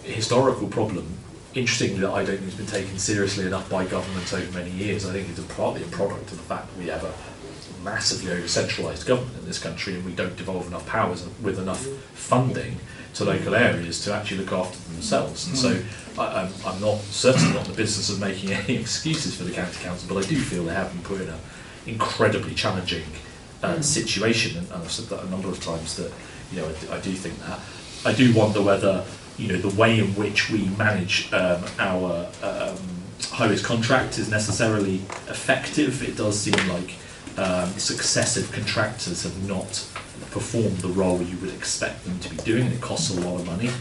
historical problem. Interestingly, that I don't think has been taken seriously enough by government over many years. I think it's partly a product of the fact that we have a massively over-centralised government in this country, and we don't devolve enough powers with enough funding to local areas to actually look after themselves. And so I'm certainly not in the business of making any excuses for the county council, but I do feel they have been put in an incredibly challenging situation, and I've said that a number of times that, you know, I do think that. I do wonder whether, you know, the way in which we manage our highways contract is necessarily effective. It does seem like successive contractors have not performed the role you would expect them to be doing, and it costs a lot of money.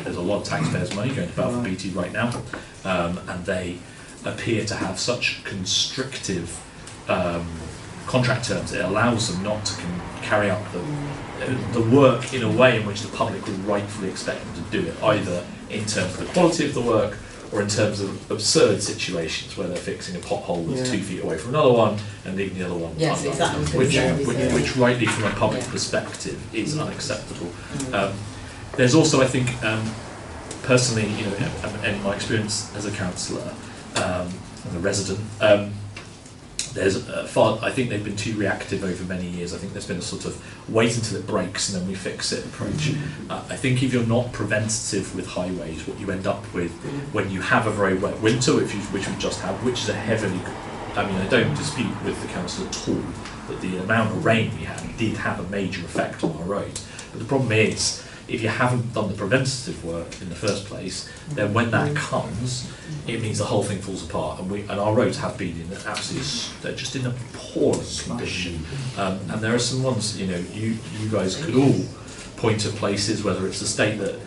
There's a lot of taxpayers' money going to Balfour Beatty right now, and they appear to have such constrictive contract terms. It allows them not to carry out the work in a way in which the public would rightfully expect them to do it, either in terms of the quality of the work or in terms of absurd situations where they're fixing a pothole that's 2 feet away from another one and leaving the other one which rightly from a public perspective is unacceptable. There's also, I think, personally, you know, in my experience as a councillor and a resident, I think they've been too reactive over many years. I think there's been a sort of wait until it breaks and then we fix it approach. I think if you're not preventative with highways, what you end up with when you have a very wet winter, which we just had, which is a heavily, I mean, I don't dispute with the council at all that the amount of rain we had did have a major effect on our roads. But the problem is, if you haven't done the preventative work in the first place, then when that comes, it means the whole thing falls apart. And our roads have been in they're just in a appalling condition. And there are some ones, you know, you guys could all point to places, whether it's the state that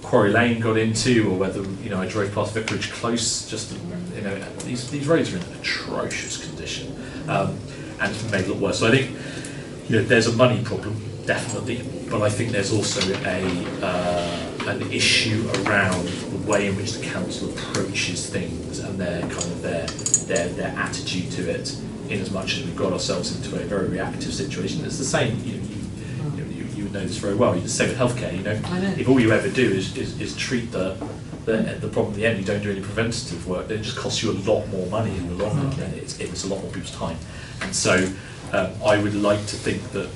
Quarry Lane got into, or whether, you know, I drove past Vicarage Close, just, you know, these roads are in atrocious condition, and it's been made a lot worse. So I think, you know, there's a money problem, definitely, but I think there's also an issue around the way in which the council approaches things and their kind of their attitude to it. In as much as we've got ourselves into a very reactive situation, it's the same. You would know this very well. It's the same with healthcare. You know, if all you ever do is treat the problem at the end, you don't do any preventative work, then it just costs you a lot more money in the long run, and it's a lot more people's time. And so I would like to think that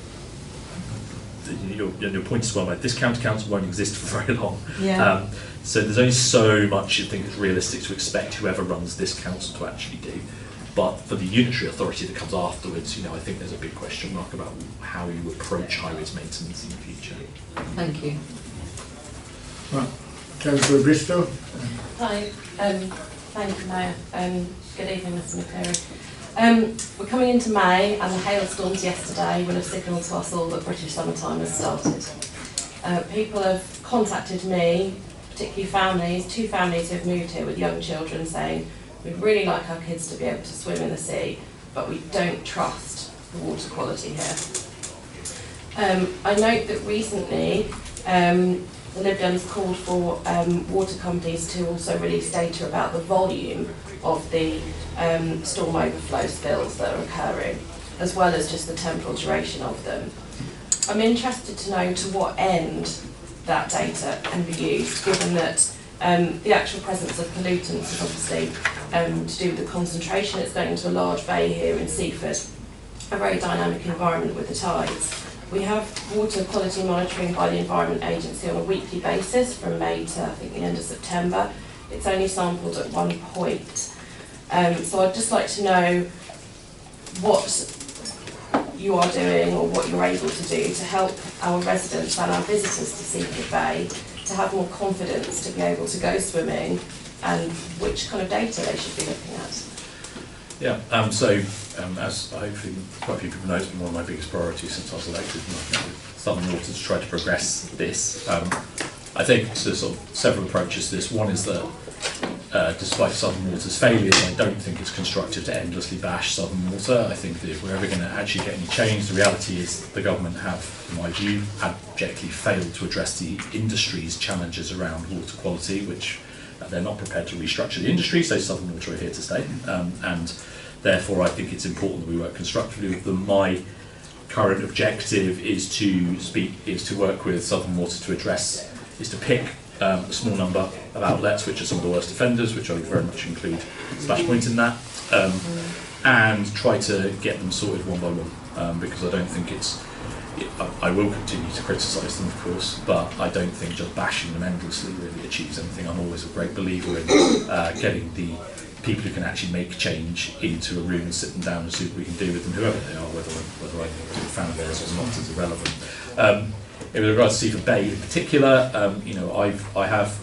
your point is well made. This county council won't exist for very long. Yeah. So there's only so much you think is realistic to expect whoever runs this council to actually do. But for the unitary authority that comes afterwards, I think there's a big question mark about how you approach highways maintenance in the future. Thank you. Right. Councillor Bristow. Hi, thank you, Mayor. Good evening, Mr. McCleary. We're coming into May, and the hailstorms yesterday will have signalled to us all that British summertime has started. People have contacted me, particularly families, 2 families who have moved here with young children, saying we'd really like our kids to be able to swim in the sea, but we don't trust the water quality here. I note that recently the Lib Dems called for water companies to also release data about the volume of the storm overflow spills that are occurring, as well as just the temporal duration of them. I'm interested to know to what end that data can be used, given that the actual presence of pollutants is obviously to do with the concentration. It's going into a large bay here in Seaford, a very dynamic environment with the tides. We have water quality monitoring by the Environment Agency on a weekly basis from May to, I think, the end of September. It's only sampled at one point. So I'd just like to know what you are doing or what you're able to do to help our residents and our visitors to Seaford Bay to have more confidence to be able to go swimming, and which kind of data they should be looking at. Yeah, as hopefully quite a few people know, it's been one of my biggest priorities since I was elected, working with Southern Water to try to progress this. I think there's sort of several approaches to this. One is that despite Southern Water's failures, I don't think it's constructive to endlessly bash Southern Water. I think that if we're ever going to actually get any change, the reality is the government have, in my view, abjectly failed to address the industry's challenges around water quality, which they're not prepared to restructure the industry, so Southern Water are here to stay. And therefore I think it's important that we work constructively with them. My current objective is to work with Southern Water to pick a small number of outlets which are some of the worst offenders, which I would very much include Splash Point in that, and try to get them sorted one by one, because I don't think I will continue to criticise them, of course, but I don't think just bashing them endlessly really achieves anything. I'm always a great believer in getting the people who can actually make change into a room and sit them down and see what we can do with them, whoever they are, whether I'm a fan of theirs or not is irrelevant. In regards to Seaford Bay in particular, I have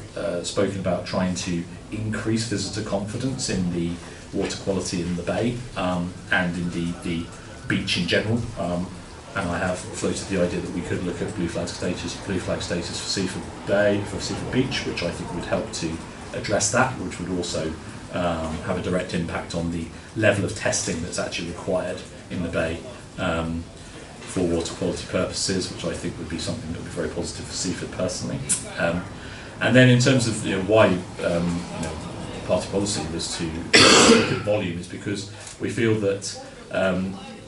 spoken about trying to increase visitor confidence in the water quality in the bay, and indeed the beach in general. And I have floated the idea that we could look at blue flag status for Seaford Bay, for Seaford Beach, which I think would help to address that, which would also have a direct impact on the level of testing that's actually required in the bay for water quality purposes, which I think would be something that would be very positive for Seaford personally. And then in terms of why party policy was to look at volume, is because we feel that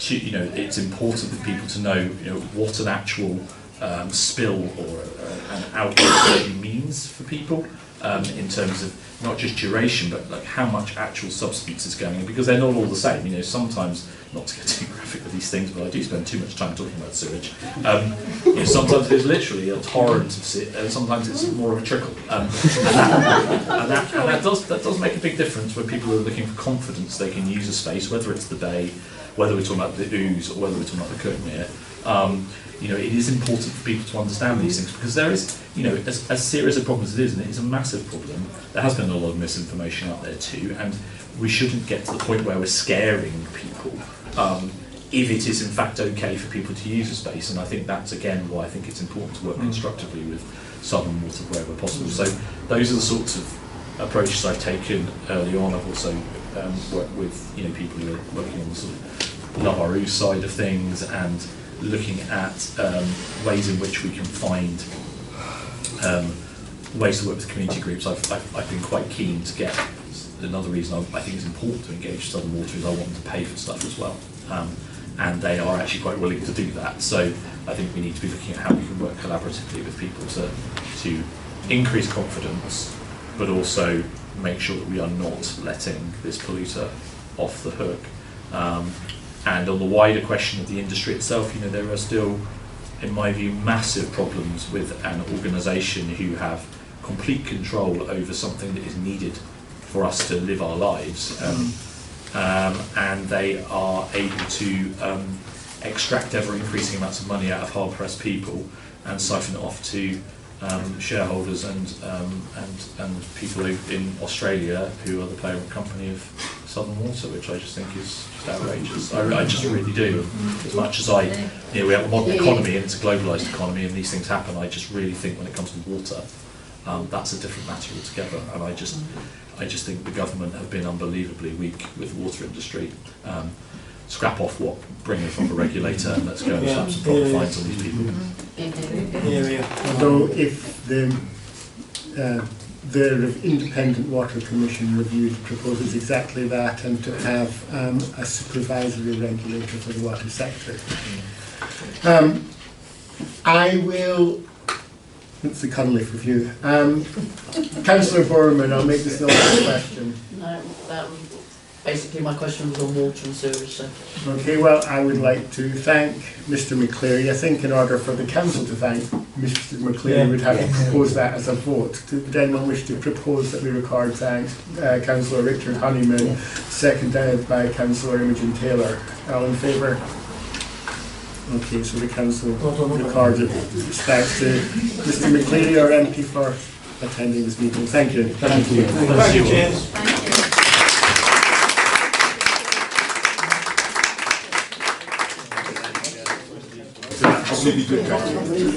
it's important for people to know what an actual spill or an outlet means for people, in terms of not just duration, but like how much actual substance is going in, because they're not all the same. Sometimes, not to get too graphic with these things, but I do spend too much time talking about sewage. Sometimes it's literally a torrent of sewage, and sometimes it's more of a trickle. And that does make a big difference when people are looking for confidence they can use a space, whether it's the bay, whether we're talking about the ooze, or whether we're talking about the Kirkmere. It is important for people to understand these things, because there is, as serious a problem as it is, and it is a massive problem, there has been a lot of misinformation out there too, and we shouldn't get to the point where we're scaring people if it is in fact okay for people to use a space. And I think that's again why I think it's important to work constructively with Southern Water wherever possible. So those are the sorts of approaches I've taken early on. I've also worked with people who are working on the sort of Love Our Ooze side of things, and looking at ways in which we can find ways to work with community groups. I've been quite keen to get, another reason I think it's important to engage Southern Water is I want them to pay for stuff as well, and they are actually quite willing to do that. So I think we need to be looking at how we can work collaboratively with people to increase confidence, but also make sure that we are not letting this polluter off the hook. And on the wider question of the industry itself, there are still, in my view, massive problems with an organisation who have complete control over something that is needed for us to live our lives. and they are able to extract ever increasing amounts of money out of hard-pressed people and siphon it off to shareholders and people in Australia who are the parent company of Southern Water, which I just think is just outrageous. I just really do. As much as we have a modern economy and it's a globalised economy and these things happen, I just really think when it comes to water, that's a different matter altogether. And I just think the government have been unbelievably weak with the water industry. Scrap off what, bring it from a regulator, and let's go and slap some proper fines on these people. Although if the Independent Water Commission review proposes exactly that, and to have a supervisory regulator for the water sector. I will. It's the Cunliffe review. Councillor Borman, I'll make this the last question. No, that was basically my question was on water and sewage. So. Okay, well, I would like to thank Mr McCleary. I think in order for the council to thank Mr McCleary, we'd have to propose that as a vote. Would anyone wish to propose that we record thanks? Councillor Richard Honeyman, seconded by Councillor Imogen Taylor. All in favour? Okay, so the council records it. Thanks to Mr McCleary, our MP, for attending this meeting. Thank you. Thank you. Thank you, James. Thank you. Really good, thank you.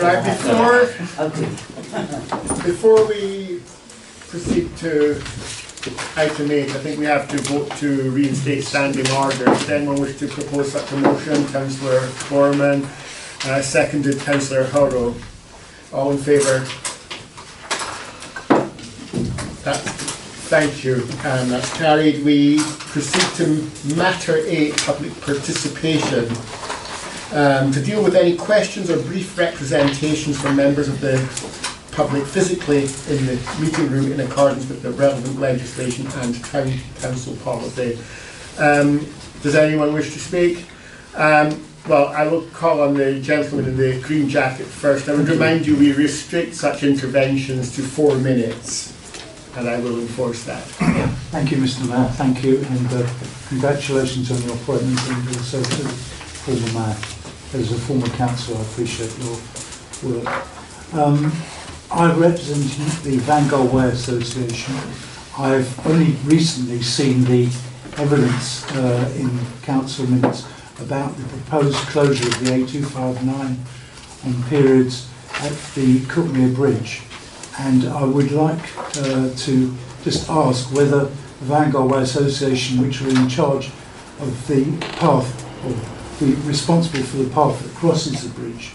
Right, before we proceed to item 8, I think we have to vote to reinstate standing order. Does anyone wish to propose such a motion? Councillor Borman, seconded Councillor Hurrow. All in favour? Thank you, and that's carried. We proceed to matter 8, public participation. To deal with any questions or brief representations from members of the public physically in the meeting room in accordance with the relevant legislation and town council policy. Does anyone wish to speak? Well, I will call on the gentleman in the green jacket first. I would remind you we restrict such interventions to 4 minutes. And I will enforce that. Thank you, Mr. Mayor. Thank you, and congratulations on your appointment, and also to the former mayor. As a former councillor, I appreciate your work. I represent the Vanguard Way Association. I've only recently seen the evidence in council minutes about the proposed closure of the A259 on periods at the Cookmere Bridge. And I would like to just ask whether the Vanguard Way Association, which are in charge of the path, or be responsible for the path that crosses the bridge,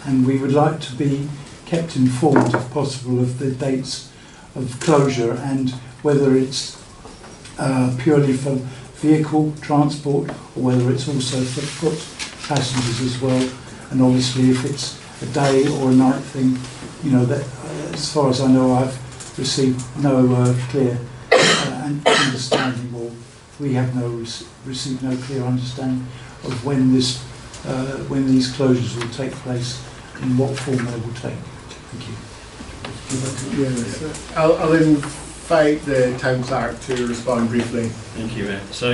and we would like to be kept informed, if possible, of the dates of closure and whether it's purely for vehicle transport or whether it's also for foot passengers as well. And obviously, if it's a day or a night thing, you know, that as far as I know, I've received no clear understanding, or we have received no clear understanding of when these closures will take place and what form they will take. Thank you. Yes. I'll invite the town clerk to respond briefly. Thank you, Mayor. So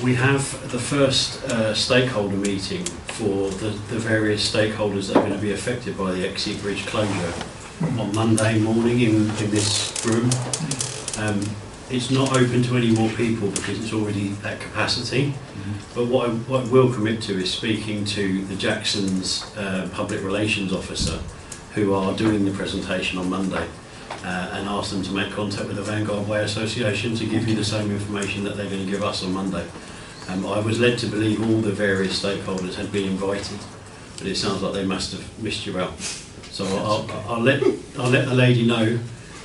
we have the first stakeholder meeting for the various stakeholders that are going to be affected by the Exeter Bridge closure on Monday morning in this room. It's not open to any more people because it's already at capacity. But what I will commit to is speaking to the Jackson's public relations officer, who are doing the presentation on Monday, and ask them to make contact with the Vanguard Way Association to give you the same information that they're going to give us on Monday. I was led to believe all the various stakeholders had been invited, but it sounds like they must have missed you out. So I'll let the lady know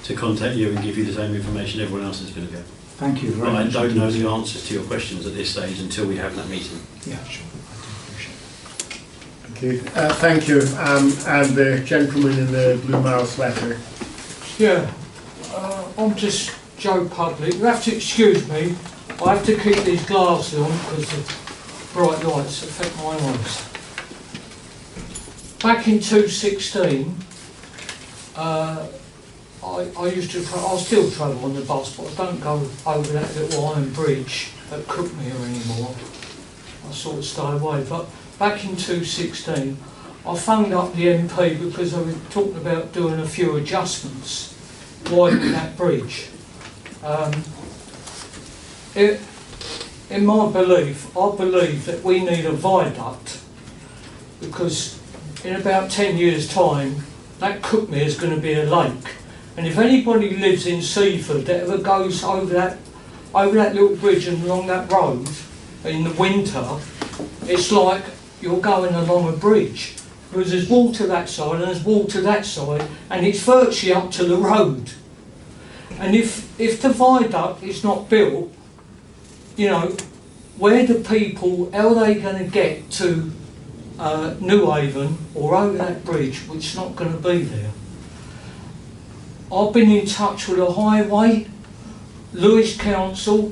to contact you and give you the same information everyone else is going to get. Thank you very much. much. I don't know the answers to your questions at this stage until we have that meeting. Yeah, sure. I do appreciate it. Okay, thank you. And the gentleman in the blue mouse sweater. Yeah, I'm just Joe Public. You have to excuse me. I have to keep these glasses on because the bright lights affect my eyes. Back in 2016, I used to, I still travel on the bus, but I don't go over that little iron bridge at Cookmere anymore. I sort of stay away. But back in 2016, I phoned up the MP because I was talking about doing a few adjustments, widening that bridge. In my belief, I believe that we need a viaduct, because in about 10 years' time, that Cookmere is going to be a lake. And if anybody lives in Seaford that ever goes over that little bridge and along that road in the winter, it's like you're going along a bridge. Because there's water that side and there's water that side, and it's virtually up to the road. And if the viaduct is not built, you know, where do people, how are they going to get to New Haven or over that bridge, which is not going to be there? I've been in touch with the highway, Lewis Council,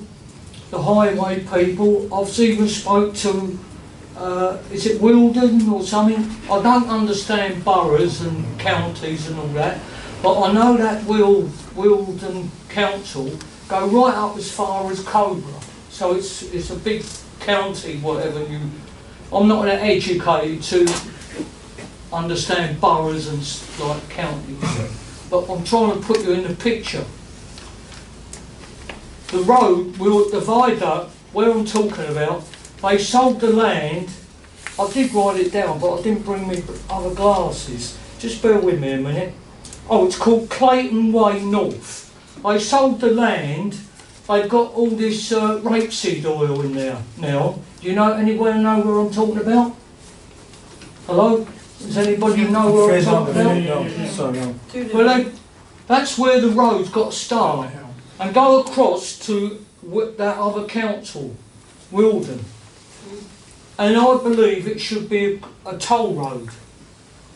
the highway people. I've even spoke to, is it Wilden or something? I don't understand boroughs and counties and all that, but I know that Wilden Council go right up as far as Cobra. So it's a big county, whatever you... I'm not educated to understand boroughs and like counties, but I'm trying to put you in the picture. The road, the viaduct, where I'm talking about, they sold the land. I did write it down, but I didn't bring me other glasses. Just bear with me a minute. Oh, it's called Clayton Way North. They sold the land. They've got all this rapeseed oil in there now. Do you know where I'm talking about? Hello? Does anybody know where I'm talking about? No, sorry, no. Well, that's where the road's got to start and go across to that other council, Wilden. And I believe it should be a toll road.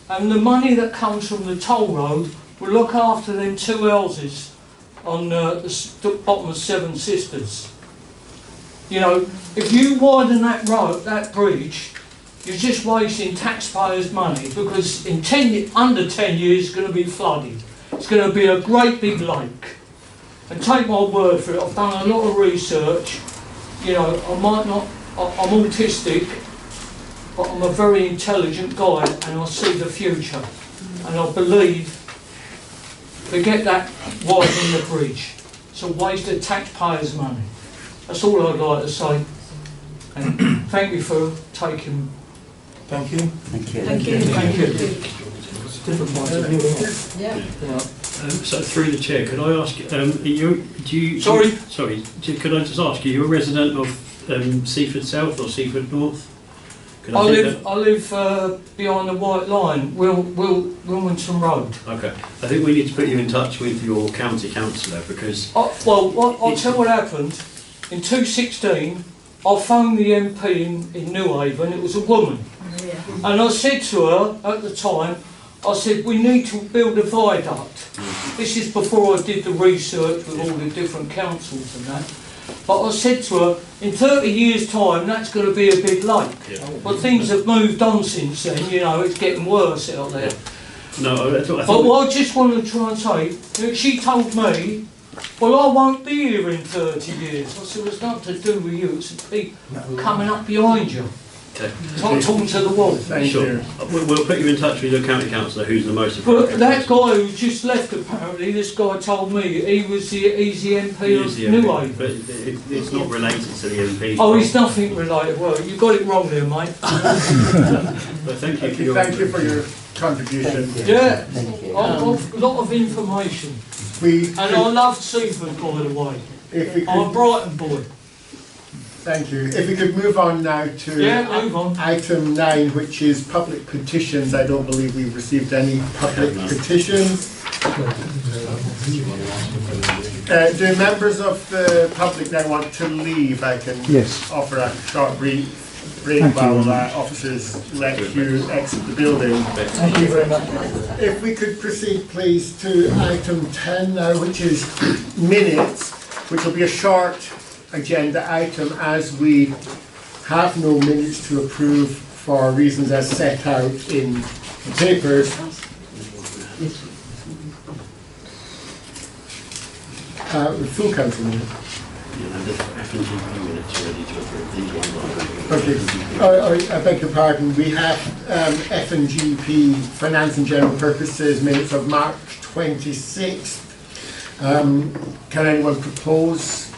And the money that comes from the toll road will look after them two houses on the bottom of Seven Sisters. You know, if you widen that road, that bridge, you're just wasting taxpayers' money, because in under 10 years it's going to be flooded. It's going to be a great big lake. And take my word for it, I've done a lot of research. You know, I'm autistic, but I'm a very intelligent guy, and I see the future. And I believe forget that widening the bridge. It's a waste of taxpayers' money. That's all I'd like to say. And thank you for taking. Thank you. Thank you. Thank you. Thank you. Different points of view, isn't it? Yeah. So through the chair, could I ask? Sorry. Could I just ask? Are you a resident of Seaford South or Seaford North? I live behind the White Line, Wilmington Road. Okay. I think we need to put you in touch with your county councillor, because... I'll tell you what happened. In 2016, I phoned the MP in New Haven. It was a woman. Yeah. And I said to her at the time, I said, we need to build a viaduct. This is before I did the research with all the different councils and that. But I said to her, in 30 years' time, that's going to be a big lake. Yeah. But things have moved on since then, you know, it's getting worse out there. No, but what I just wanted to try and say, she told me, well, I won't be here in 30 years. I said, well, it's nothing to do with you, it's the people coming up behind you. Okay. It's like talking to the wall. Sure. We'll put you in touch with your county councillor, who's the most appropriate. But that guy who just left, apparently, this guy told me he's the MP of New Haven. But it's not related to the MP. Oh, it's nothing related. Well, you got it wrong there, mate. But thank you for your contribution. Yeah, a lot of information. And I love Seaford, by the way. I'm a Brighton boy. Thank you. If we could move on now to item 9, which is public petitions. I don't believe we've received any public petitions. Do members of the public now want to leave? I can offer a short break while officers let you exit the building. Thank you very much. If we could proceed, please, to item 10 now, which is minutes, which will be a short agenda item, as we have no minutes to approve for reasons as set out in the papers. full council minute. You know, the F&GP minutes ready to approve. These ones are Okay, I beg your pardon. We have F&GP Finance and General Purposes minutes of March 26th. Can anyone propose?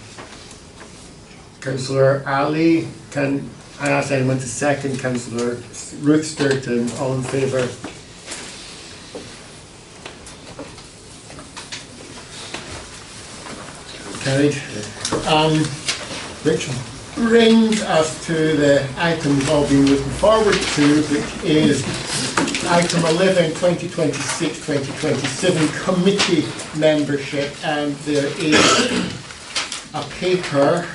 Councillor Ali, can I ask anyone to second? Councillor Ruth Sturton, all in favour? Carried. Which brings us to the item we've all been looking forward to, which is item 11, 2026-2027 committee membership, and there is a paper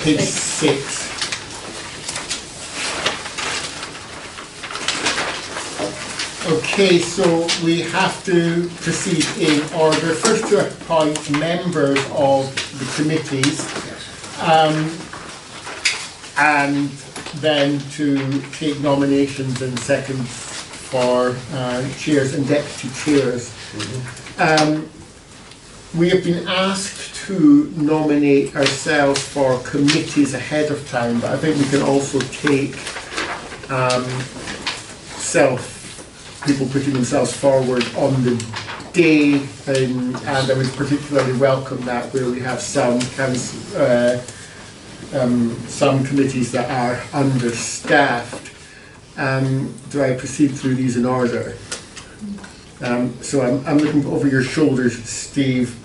page 6. Okay, so we have to proceed in order. First to appoint members of the committees, and then to take nominations and seconds for chairs and deputy chairs. We have been asked to nominate ourselves for committees ahead of time, but I think we can also take people putting themselves forward on the day, and I would particularly welcome that where we have some committees that are understaffed. Do I proceed through these in order? So I'm looking over your shoulders, Steve.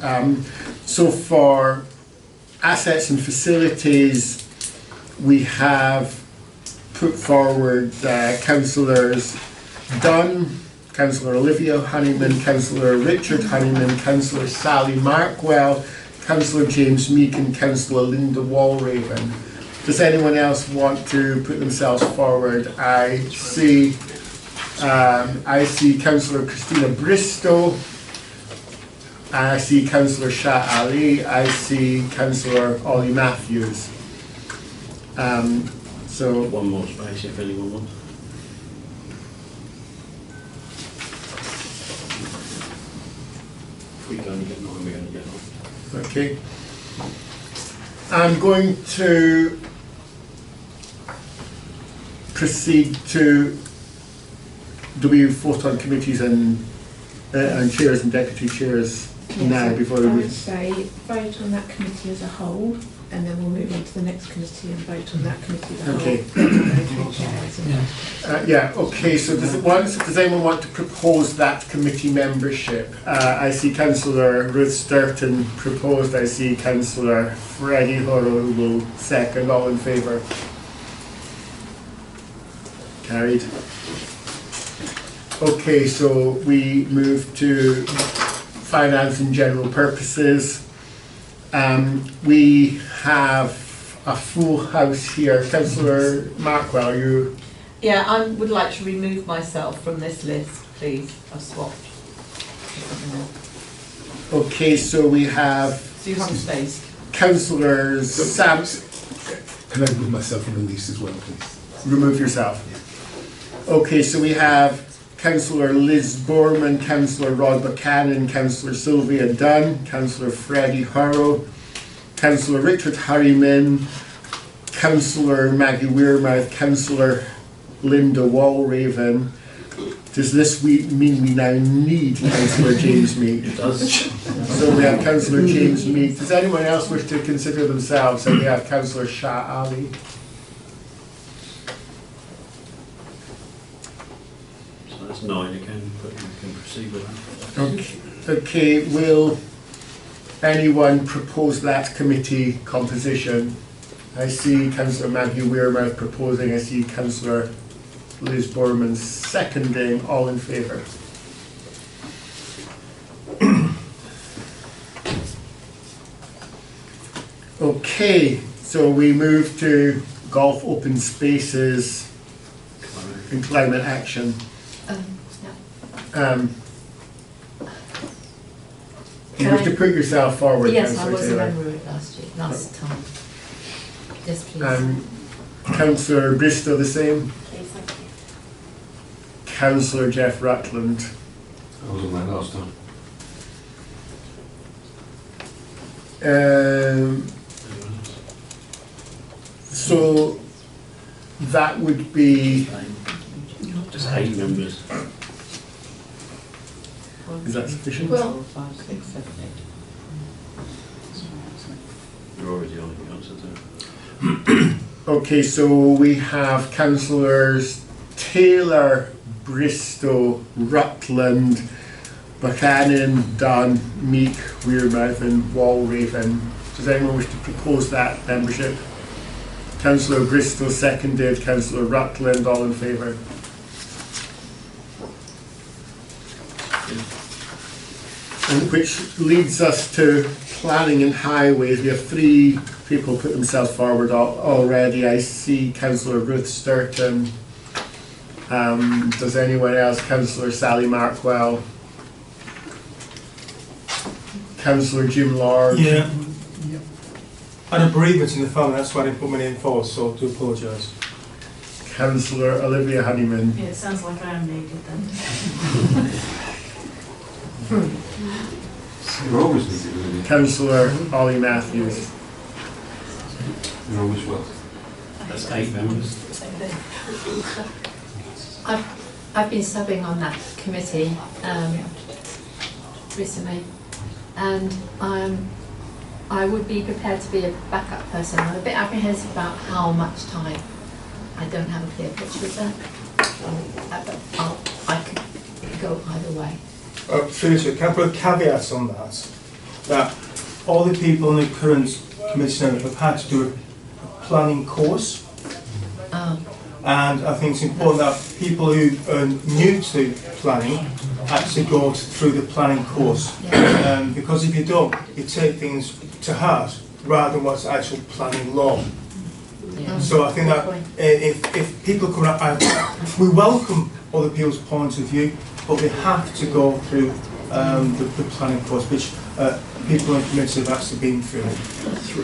So for assets and facilities, we have put forward councillors Dunn, Councillor Olivia Honeyman, Councillor Richard Honeyman, Councillor Sally Markwell, Councillor James Meek and Councillor Linda Walraven. Does anyone else want to put themselves forward? I see Councillor Christina Bristow, I see Councillor Shah Ali, I see Councillor Ollie Matthews. So one more space if anyone wants. We're going to get on, we're going to get on. Okay. I'm going to proceed to, do we vote on committees and chairs and deputy chairs now before we I would say vote on that committee as a whole, and then we'll move on to the next committee and vote on that committee as a whole. Okay. Okay, so does anyone want to propose that committee membership? I see Councillor Ruth Sturton proposed, I see Councillor Freddie Horrell who will second. All in favour? Carried. Okay, so we move to finance and general purposes. We have a full house here. Councillor Markwell, you? Yeah, I would like to remove myself from this list, please. I've swapped. Okay, so we have. So you have a space. Councillors Sam. Can I remove myself from the list as well, please? Remove yourself. Okay, so we have Councillor Liz Borman, Councillor Rod Buchanan, Councillor Sylvia Dunn, Councillor Freddie Hurrow, Councillor Richard Harriman, Councillor Maggie Weirmouth, Councillor Linda Walraven. Does this mean we now need Councillor James Meek? It does. So we have Councillor James Meek. Does anyone else wish to consider themselves? And we have Councillor Shah Ali. So that's 9 again, but you can proceed with that. Okay, will anyone propose that committee composition? I see Councillor Maggie Weirmouth proposing, I see Councillor Liz Borman seconding. All in favour? Okay, so we move to golf open spaces and climate action. You have to put yourself forward. Yes, I Councillor was a Taylor. member of it last time. Yes, please. Councillor Bristow the same. Councillor Jeff Rutland. I was on that last time. So that would be Just 8 members. Is that sufficient? Well, 5, 6, 7, 8. You're already on the answer to. Okay, so we have councillors Taylor, Bristow, Rutland, Buchanan, Dunn, Meek, Weirmouth and Walraven. Does anyone wish to propose that membership? Councillor Bristow seconded, Councillor Rutland, all in favour? And which leads us to planning and highways. We have 3 people put themselves forward already. I see Councillor Ruth Sturton. Does anyone else? Councillor Sally Markwell. Councillor Jim Lord. Yeah. I had a bereavement in the family, that's why I didn't put my name forward, so I do apologise. Councillor Olivia Honeyman. Yeah, it sounds like I am needed then. You're always needed, Olivia. Councillor Ollie Matthews. You're always welcome. That's 8 members. I've been subbing on that committee recently, and I would be prepared to be a backup person. I'm a bit apprehensive about how much time. I don't have a clear picture of that, but I could go either way. Seriously, can I put a caveat on that? That all the people in the current committee now have had to do a planning course. And I think it's important that people who are new to planning actually go through the planning course. Because if you don't, you take things to heart rather than what's actual planning law. So I think that if people come out, we welcome other people's points of view, but they have to go through the planning course, which people in committee have actually been through.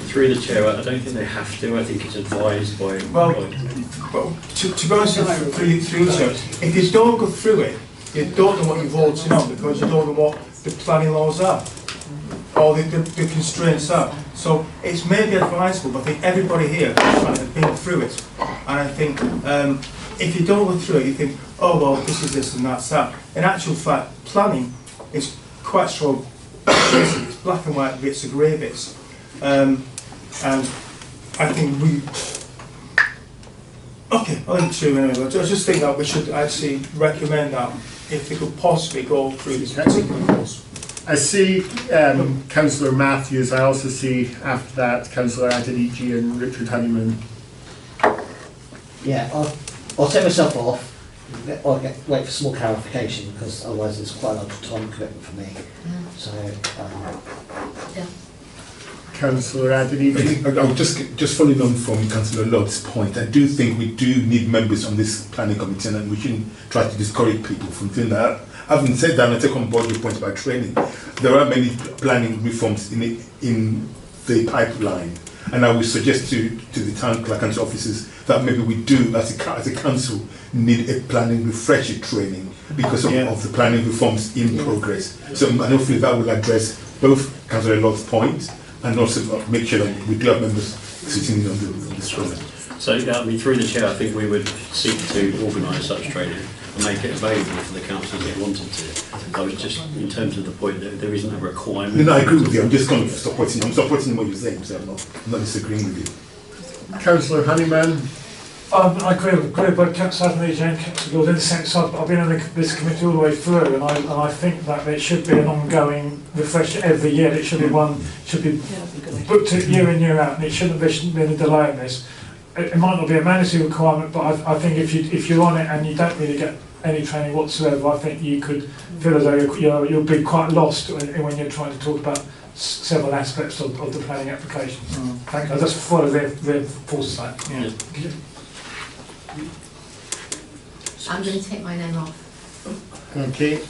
Through the chair, I don't think they have to. I think it's advised by. Well, to be honest, through the chair, if you don't go through it, you don't know what you're voting on because you don't know what the planning laws are or the constraints are. So it's maybe advisable, but I think everybody here has been through it. And I think if you don't go through it, you think, oh well, this is this and that's that. In actual fact, planning is quite strong. It's black and white bits and grey bits. And I think okay, I think true anyway. I just think that we should actually recommend that if they could possibly go through this particular course. I see Councillor Matthews. I also see after that Councillor Adenici and Richard Honeyman. Yeah, I'll take myself off. I'll wait for small clarification because otherwise it's quite a lot of time commitment for me. So, yeah. Councillor Adenici. I'll just following on from Councillor Lott's point, I do think we do need members on this planning committee and we shouldn't try to discourage people from doing that. Having said that, and I take on board your point about training, there are many planning reforms in the pipeline, and I would suggest to the town clerk and officers that maybe we do, as a council, need a planning refresher training because of the planning reforms in progress. So and hopefully that will address both Councillor Lott's points and also make sure that we do have members sitting on this program. So, I mean, through the chair, I think we would seek to organise such training and make it available for the councillors that wanted to. I was just, in terms of the point that there isn't a requirement. No, I agree with you. I'm just going to supporting what you're saying, so I'm not disagreeing with you. Councillor Honeyman. I agree with both Councillor Adenici and Councillor Lord in the sense I've been on this committee all the way through, and I think that there should be an ongoing refresher every year. It should be booked year in, year out, and it shouldn't be any delay in this. It might not be a mandatory requirement, but I think if you're on it and you don't really get any training whatsoever, I think you could feel as though you'll be quite lost when you're trying to talk about several aspects of the planning applications. Thank you. I just follow their foresight. Yeah. I'm going to take my name off. Okay.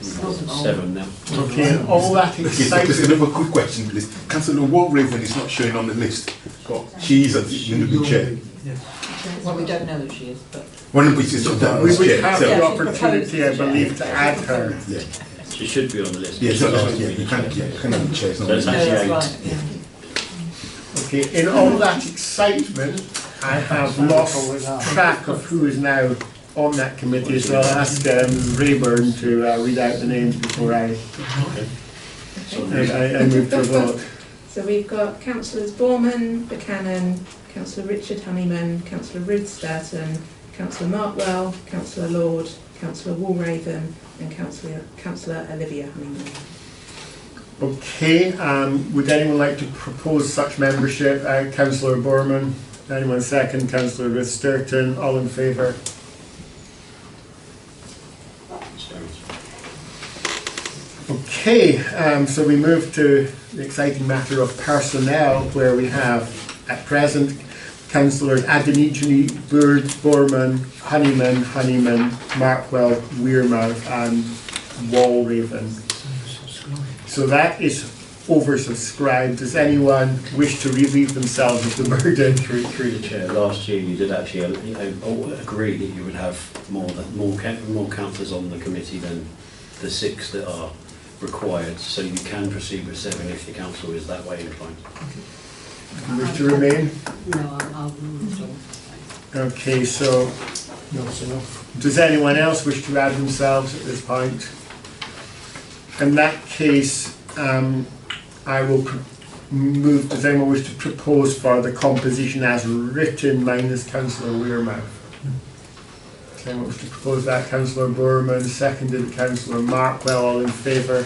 7 now. Okay, all that exciting. Just another quick question, please. Councillor Walraven is not showing on the list, but she is at the chair. Well, we don't know if she is, but One of which is We would have the opportunity, I believe, to add her. Yeah. She should be on the list. Yeah, so you can't have the chair. So it's actually 8. Okay, in all that excitement, I have lost track of who is now on that committee, so I'll ask Rayburn to read out the names before I move to a vote. So we've got Councillors Borman, Buchanan, Councillor Richard Honeyman, Councillor Ruth Sturton, Councillor Markwell, Councillor Lord, Councillor Walraven and Councillor Olivia Honeyman. Okay, would anyone like to propose such membership? Councillor Borman, anyone second? Councillor Ruth Sturton, all in favour? Okay, so we move to the exciting matter of personnel, where we have at present Councillors Adenijini, Bird, Borman, Honeyman, Markwell, Weirmouth and Walraven. So that is oversubscribed. Does anyone wish to relieve themselves of the burden? Through the chair, last year you did actually agree that you would have more councillors on the committee than the 6 that are required, so you can proceed with 7 if the council is that way inclined. You wish to remain? No, I'll withdraw. Okay, so does anyone else wish to add themselves at this point? In that case, I will move. Does anyone wish to propose for the composition as written minus Councillor Weirmouth? Does anyone wish to propose that? Councillor Borman, seconded Councillor Markwell, all in favour?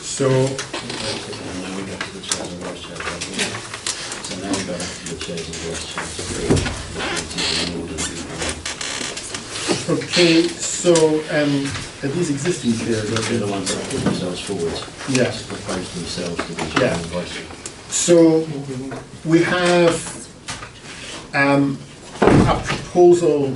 So now we go to the chairs and vice chairs. So now we go to the chairs and vice chairs. okay, so are these existing chairs? They're the ones that put themselves forward. Yeah. To propose themselves to be chair and vice chair. So we have a proposal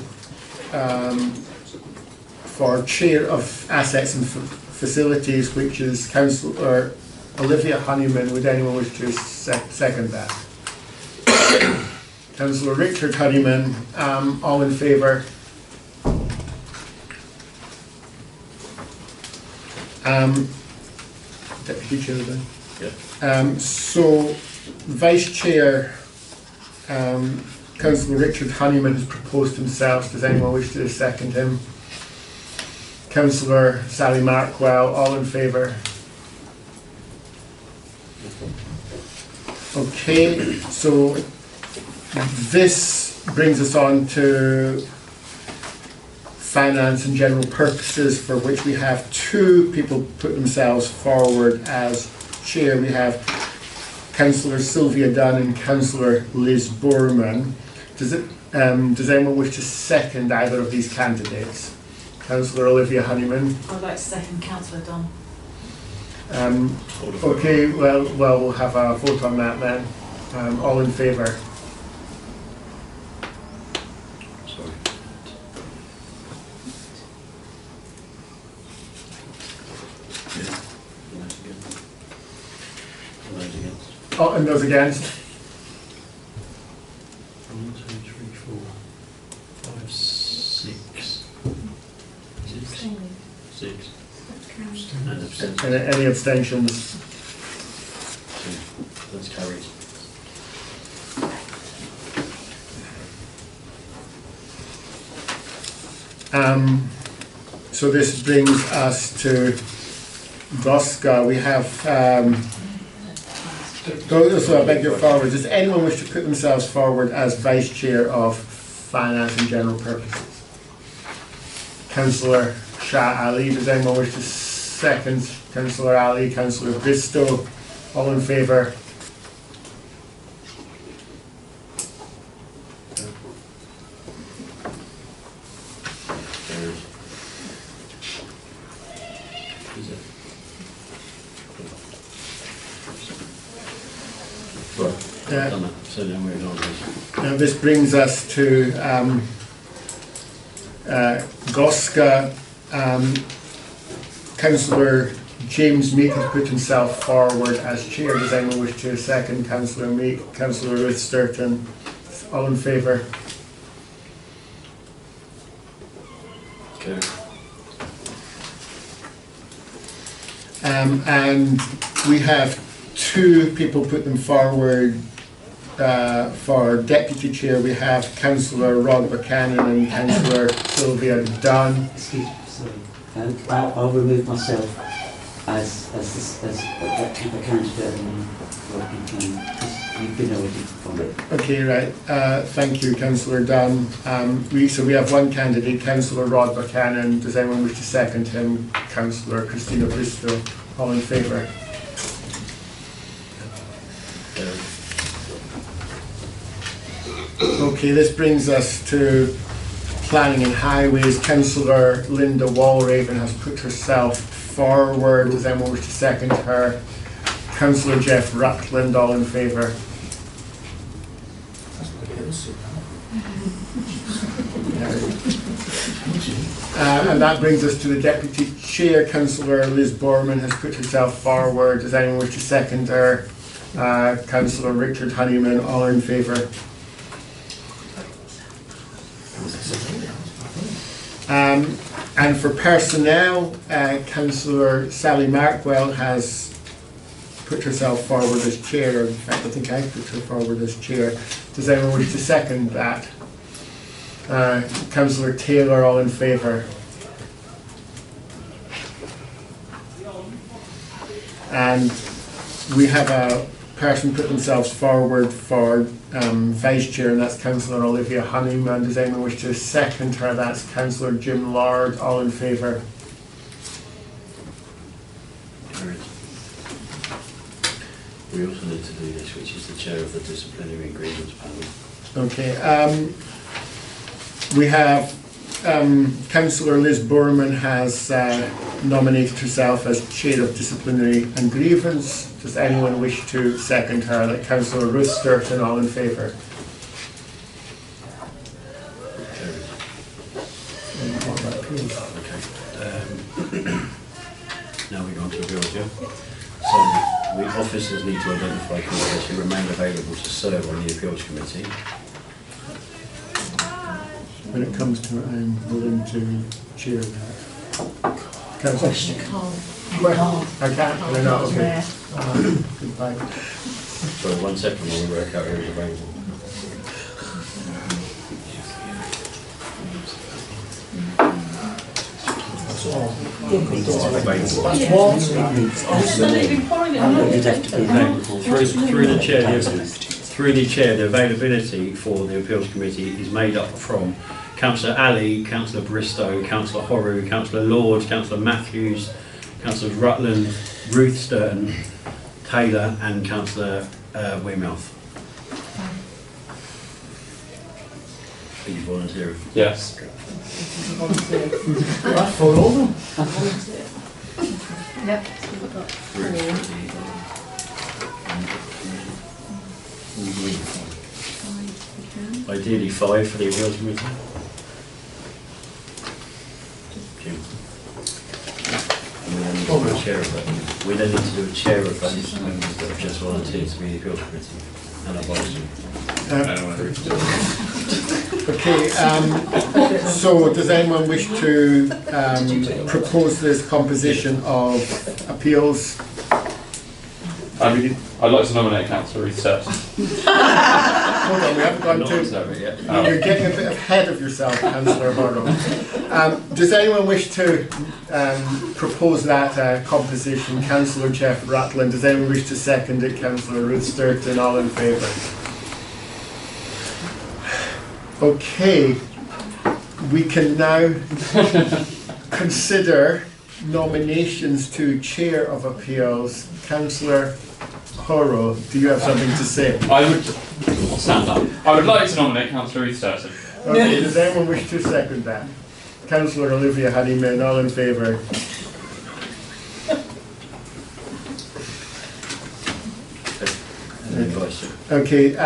for Chair of Assets and Facilities, which is Councillor Olivia Honeyman. Would anyone wish to second that? Councillor Richard Honeyman, all in favour? Deputy Chair then? Yeah. So Vice Chair, Councillor Richard Honeyman has proposed himself. Does anyone wish to second him? Councillor Sally Markwell, all in favour? Okay, so this brings us on to finance and general purposes, for which we have 2 people put themselves forward as chair. We have Councillor Sylvia Dunn and Councillor Liz Borman. Does anyone wish to second either of these candidates? Councillor Olivia Honeyman. I'd like to second Councillor Dunn. Okay, well, we'll have a vote on that then. All in favour? Sorry. Oh, and those against? 1, 2, 3, 4, 5, 6. 6. And abstentions. Any abstentions? 2. That's carried. So this brings us to Gosca. We have, so I beg your forward. Does anyone wish to put themselves forward as Vice Chair of Finance and General Purposes? Councillor Shah Ali. Does anyone wish to second Councillor Ali? Councillor Bristow. All in favour? So then we're on. Now this brings us to Gosca. Councillor James Meek has put himself forward as chair. Does anyone wish to second Councillor Meek? Councillor Ruth Sturton, all in favour? Okay. And we have two people put them forward for deputy chair. We have Councillor Rod Buchanan and Councillor Sylvia Dunn. Excuse me, sorry. I'll remove myself as a candidate and you've been already from it. Okay, right. Thank you, Councillor Dunn. So we have one candidate, Councillor Rod Buchanan. Does anyone wish to second him? Councillor Christina Bristow. All in favour? Okay, this brings us to Planning and Highways. Councillor Linda Walraven has put herself forward. Does anyone wish to second her? Councillor Jeff Rutland, all in favour? And that brings us to the Deputy Chair. Councillor Liz Borman has put herself forward. Does anyone wish to second her? Councillor Richard Honeyman, all in favour? And for personnel, Councillor Sally Markwell has put herself forward as chair. In fact, I think I put her forward as chair. Does anyone wish to second that? Councillor Taylor, all in favour? And we have a person put themselves forward for vice chair, and that's Councillor Olivia Honeyman. Does anyone wish to second her? That's Councillor Jim Lord, all in favour? We also need to do this, which is the chair of the disciplinary grievance panel. Okay. We have Councillor Liz Borman has nominated herself as chair of disciplinary and grievance. Does anyone wish to second her? Like Councillor Ruth Sturton, all in favour? Now we go on to appeals, yeah? So, we officers need to identify candidates who remain available to serve on the appeals committee. When it comes to it, I'm willing to chair that. Councillor? I can't, can I not? Okay. Goodbye. So 1 second while we work out who's available. Through the chair, the availability for the appeals committee is made up from Councillor Ali, Councillor Bristow, Councillor Horu, Councillor Lord, Councillor Matthews, Councillor Rutland, Ruth Sturton, Taylor, and Councillor Wearmouth. Are you volunteering? Yes. For all of them? Yep. So we've got 4. Ideally 5 for the appeals committee. And we then need to do a chair of that. We then need to do a chair of those members that have just volunteered to be the appeals committee and advisory. Okay, so does anyone wish to propose this composition of appeals? I'd like to nominate Councillor Ruth Sturton. Hold on, we haven't gone to yet. You're getting a bit ahead of yourself, Councillor Barrow. Does anyone wish to propose that composition? Councillor Jeff Rutland. Does anyone wish to second it? Councillor Ruth Sturton. All in favour? Okay, we can now consider nominations to Chair of Appeals. Councillor Horo, do you have something to say? I would stand up. I would like to nominate Councillor Ruth Sturton. Okay, does anyone wish to second that? Councillor Olivia Honeyman, all in favour? Okay,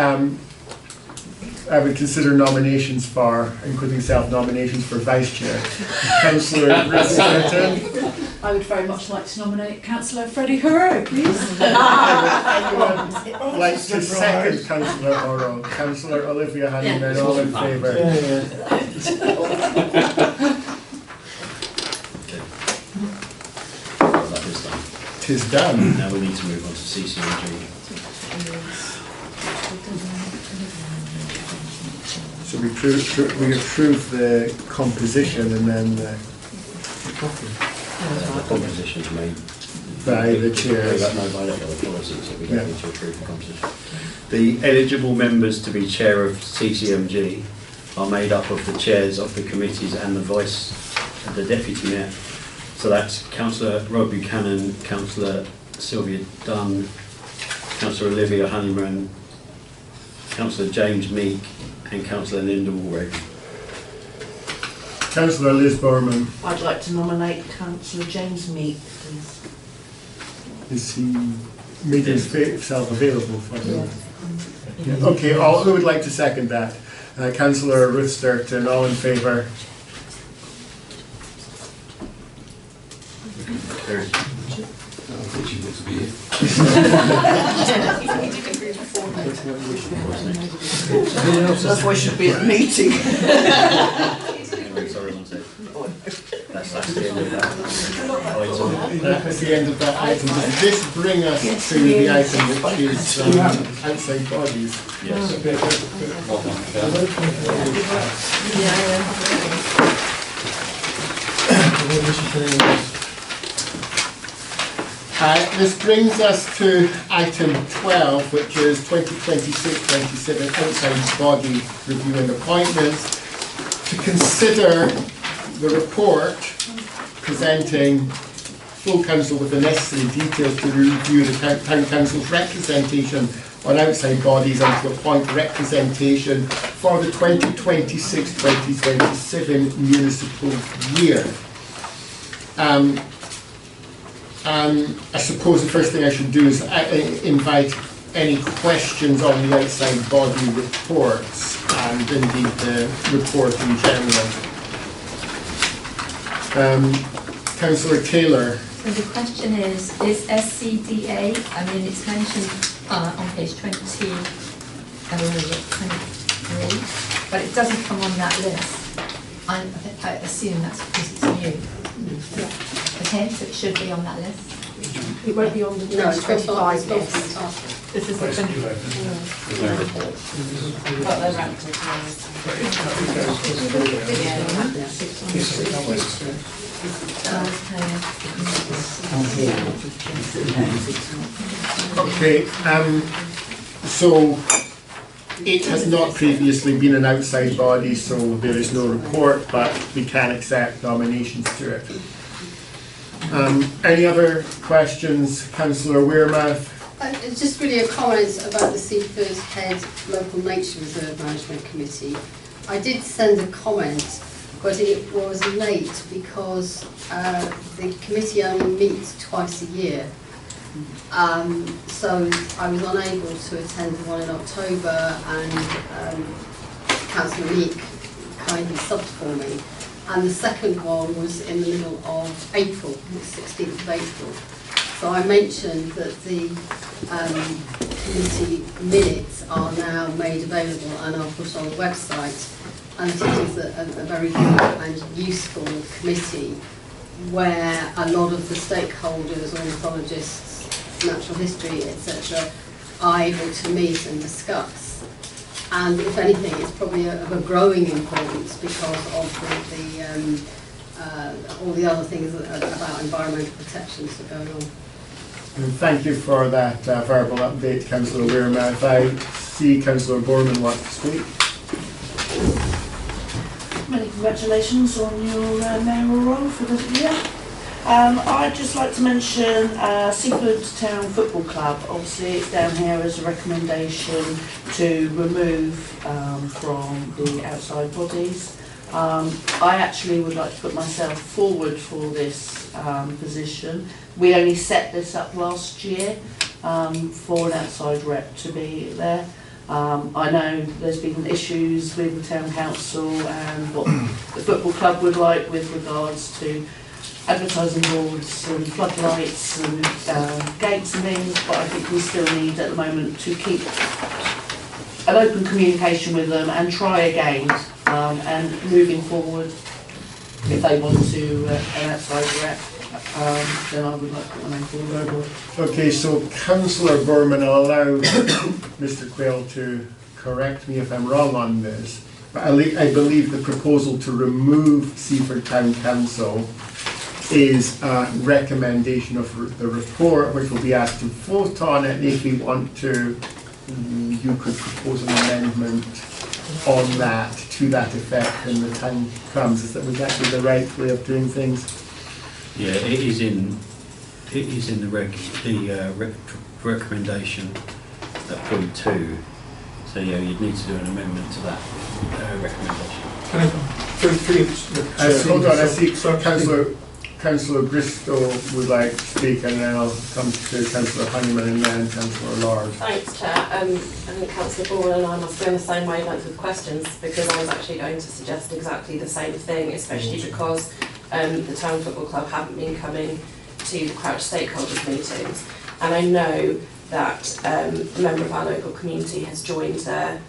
I would consider nominations for, including self-nominations for Vice Chair. Councillor Ruth I would very much like to nominate Councillor Freddie Hurro, please. Anyone like to second Councillor Hurro? Councillor Olivia Honeyman, all in favour? Tis done. Now we need to move on to CCMG. So we approve the composition and then the composition's made by the chairs. By the policy, so we don't need to approve the composition. The eligible members to be chair of CCMG are made up of the chairs of the committees and the the deputy mayor. So that's Councillor Rod Buchanan, Councillor Sylvia Dunn, Councillor Olivia Honeyman, Councillor James Meek, and Councillor Linda Walraven. Councillor Liz Borman. I'd like to nominate Councillor James Meek, please. Is he made himself available for him? Yeah. Okay, who would like to second that? Councillor Ruth Sturton, all in favour? That's why I should be at the meeting. That's the end of that. That's the end of that item. Does this bring us to the item which is outside bodies? Yes. This brings us to item 12, which is 2026-27 outside body review and appointments. To consider the report presenting full council with the necessary details to review the town council's representation on outside bodies and to appoint representation for the 2026-2027 municipal year. I suppose the first thing I should do is invite any questions on the outside body reports and indeed the report in general. Councillor Taylor. So the question is SCDA, I mean it's mentioned on page 23, but it doesn't come on that list. I assume that's because it's new. Okay, so it should be on that list. It won't be on the No, 25 list. This is the 25. But they're ranked Okay, so it has not previously been an outside body, so there is no report, but we can accept nominations to it. Any other questions, Councillor Wearmouth? It's just really a comment about the Seaford Head Local Nature Reserve Management Committee. I did send a comment, but it was late because the committee only meets twice a year. So I was unable to attend the one in October, and Councillor Meek kindly subbed for me. And the second one was in the middle of April, the 16th of April. So I mentioned that the committee minutes are now made available and are put on the website. And it is a very good and useful committee where a lot of the stakeholders, ornithologists, natural history, etc., are able to meet and discuss. And if anything, it's probably of a growing importance because of all the other things about environmental protections that are going on. And thank you for that verbal update, Councillor Wearmouth. I see Councillor Borman wants to speak. Many congratulations on your mayoral role for the year. I'd just like to mention Seaford Town Football Club. Obviously it's down here as a recommendation to remove from the outside bodies. I actually would like to put myself forward for this position. We only set this up last year for an outside rep to be there. I know there's been issues with the town council and what the football club would like with regards to advertising boards and floodlights and gates and things, but I think we still need at the moment to keep an open communication with them and try again, and moving forward, if they want to an outside rep, then I would like to put my name forward. Okay, so Councillor Berman, I'll allow Mr. Quayle to correct me if I'm wrong on this, but I believe the proposal to remove Seaford Town Council is a recommendation of the report, which will be asked to vote on it. If we want to, you could propose an amendment on that, to that effect, when the time comes. Is that would that be the right way of doing things? Yeah, it is in the recommendation at point 2. So yeah, you'd need to do an amendment to that recommendation. Can I hold on, I see Councillor Bristol would like to speak, and then I'll come to Councillor Honeyman and then Councillor Lord. Thanks, Chair. I think Councillor Ball and I must be on the same wavelength with questions, because I was actually going to suggest exactly the same thing, especially because the Town Football Club haven't been coming to the Crouch stakeholders meetings, and I know that a member of our local community has joined their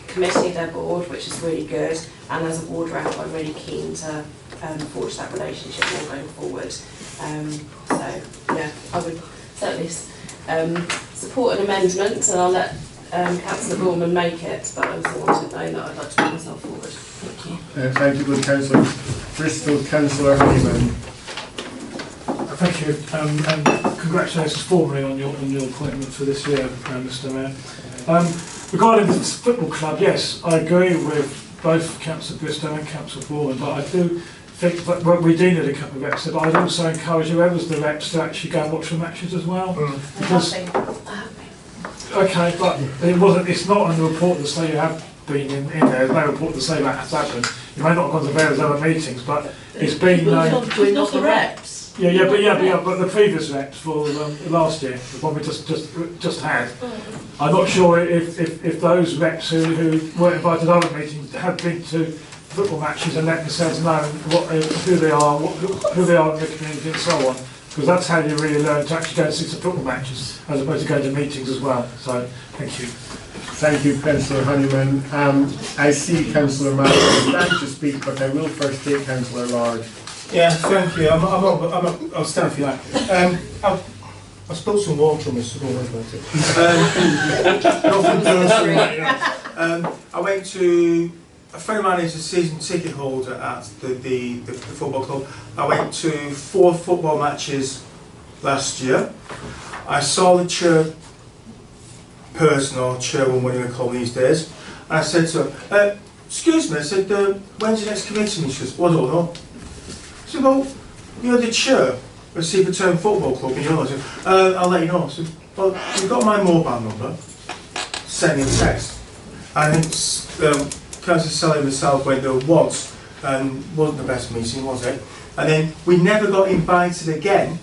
committee, their board, which is really good, and as a ward rep I'm really keen to forge that relationship more going forward. So yeah, I would certainly support an amendment, and I'll let Councillor Borman make it, but I also wanted to know that I'd like to put myself forward. Thank you. Thank you, good Councillor Bristol. Councillor Honeyman. Thank you, and congratulations formally on your appointment for this year, Mr. Mayor. Regarding the football club, yes, I agree with both Councillor Bristol and Councillor Borman, but I do think that we do need a couple of reps, but I'd also encourage whoever's the reps to actually go and watch the matches as well. Because, okay, but it's not on the report to say you have been in there. There's no report to say that has happened. You may not have gone to various other meetings, but it's been We're not the reps. But the previous reps for last year, the one we just had, I'm not sure if those reps who weren't invited to other meetings have been to football matches and let themselves know who they are in the community and so on, because that's how you really learn to actually go and see some football matches as opposed to going to meetings as well. So thank you. Thank you, Councillor Honeyman. I see Councillor Malcolm trying to speak, but I will first take Councillor Lord. Yeah, thank you. I'll stand for that. I spilled some water on this, so don't worry about it. Nothing personal. I went to, a friend of mine is a season ticket holder at the football club. I went to 4 football matches last year. I saw the chairperson or chairwoman, what you want to call them these days, and I said to her, excuse me, I said, when's the next committee meeting? She goes, well, I don't know. I said, well, you're the chair of Seaford Town Football Club, and you're not. I'll let you know. I said, well, you've got my mobile number, send me a text. And Councillor Sally and myself went there once, and wasn't the best meeting, was it? And then we never got invited again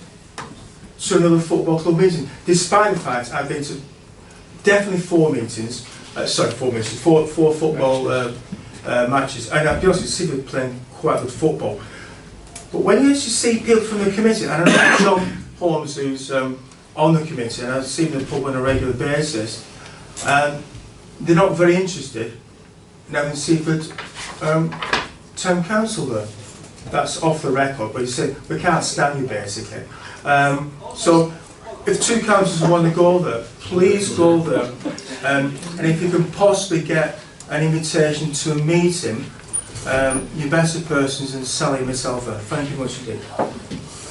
to another football club meeting, despite the fact I've been to definitely 4 meetings, four football matches, and I'll be honest, Seaford playing quite good football. But when you actually see people from the committee, and I know John Holmes, who's on the committee, and I've seen them pub on a regular basis, and they're not very interested in having Seaford Town Council there. That's off the record, but you say, we can't stand you basically. So if 2 councillors want to go there, please go there. And if you can possibly get an invitation to a meeting, your better persons than Sally and myself there. Thank you much indeed.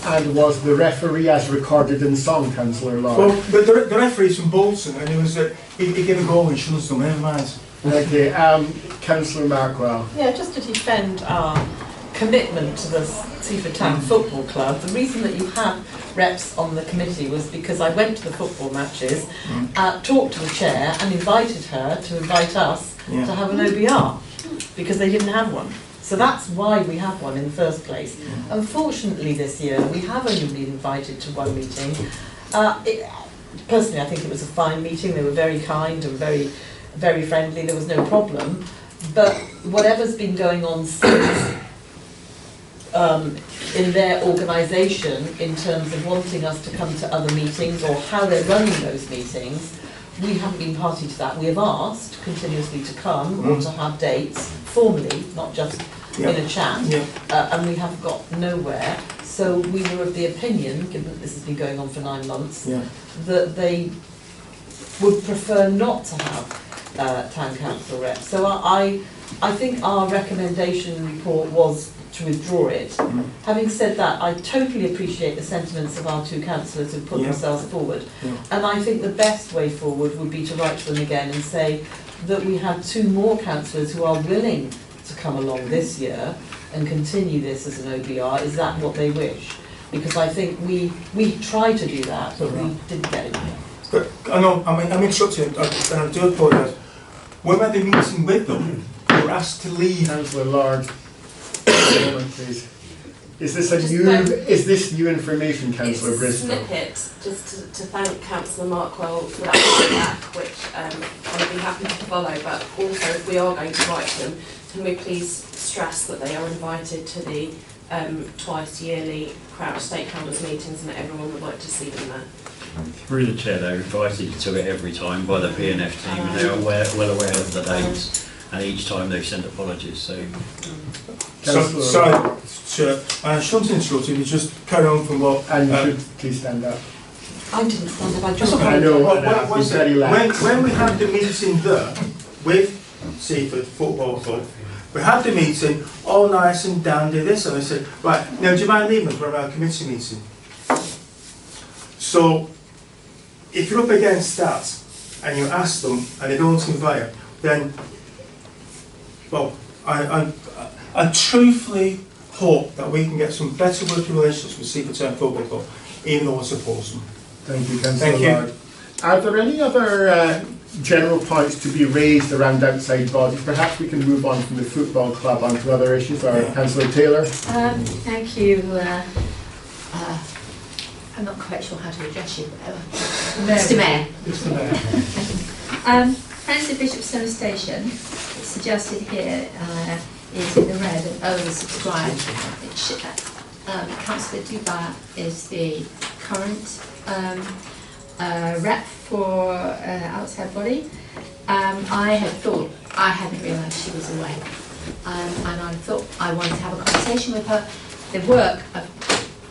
And was the referee as recorded in song, Councillor Lord? Well, the referee's from Bolton, and he gave a goal in Shunsdon, never mind. Okay, Councillor Markwell. Yeah, just to defend our commitment to the Seaford Town Football Club, the reason that you had reps on the committee was because I went to the football matches, talked to the chair and invited her to invite us to have an OBR, because they didn't have one. So that's why we have one in the first place. Unfortunately this year we have only been invited to 1 meeting. Personally I think it was a fine meeting, they were very kind and very very friendly, there was no problem. But whatever's been going on since in their organisation in terms of wanting us to come to other meetings or how they're running those meetings, we haven't been party to that. We have asked continuously to come or to have dates formally, not just in a chat, and we have got nowhere. So we were of the opinion, given that this has been going on for 9 months, that they would prefer not to have town council reps. So I think our recommendation report was to withdraw it. Having said that, I totally appreciate the sentiments of our 2 councillors who put themselves forward. And I think the best way forward would be to write to them again and say that we have 2 more councillors who are willing to come along this year and continue this as an OBR. Is that what they wish? Because I think we tried to do that, but we didn't get it. But I know, I'm interrupting, and I do apologise. When we had the meeting with them, we were asked to leave. Councillor Lord, moment, please. Is this new information, Councillor Bristol? It's a snippet, just to thank Councillor Markwell for that feedback, which I'd be happy to follow, but also if we are going to write to them, can we please stress that they are invited to the twice yearly stakeholders meetings and that everyone would like to see them there. Through the chair, they're invited to it every time by the PNF team, and they're well aware of the dates, and each time they've sent apologies. Sorry, Chair, I shouldn't interrupt you, just carry on from what... And you should please stand up. I didn't stand up, I just... I know, very loud. When we had the meeting there with Seaford Football Club, we had the meeting, all nice and dandy, this, and I said, right, now do you mind leaving us for our committee meeting? So, if you're up against that, and you ask them, and they don't invite you, then, well, I truthfully hope that we can get some better working relationships with Seaford Town Football Club, even though it's opposed them. Thank you, Councillor Lord. Are there any other general points to be raised around outside bodies? Perhaps we can move on from the football club onto other issues. Or Councillor Taylor? Thank you. I'm not quite sure how to address you. Mr. Mayor. Mr. Mayor. Friends of Bishopstone Station, suggested here, is in the red and oversubscribed. Councillor Dubat is the current rep for outside body. I hadn't realised she was away, and I thought I wanted to have a conversation with her. The work of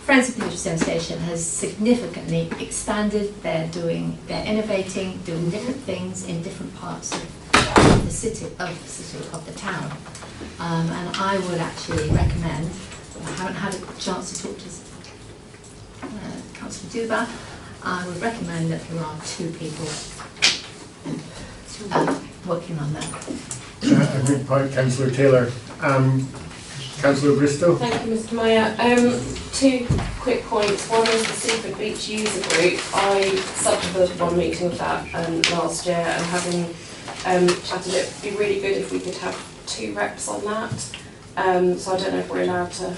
Friends of Bishopstone Station has significantly expanded. They're innovating, doing different things in different parts of the town. And I would actually recommend, I haven't had a chance to talk to Councillor Duba, I would recommend that there are 2 people working on that. A good point, Councillor Taylor. Councillor Bristow. Thank you, Mr. Mayor. 2 quick points. One is the Seaford Beach User Group. I subbed for one meeting of that last year, and having chatted, it would be really good if we could have 2 reps on that. So I don't know if we're allowed to.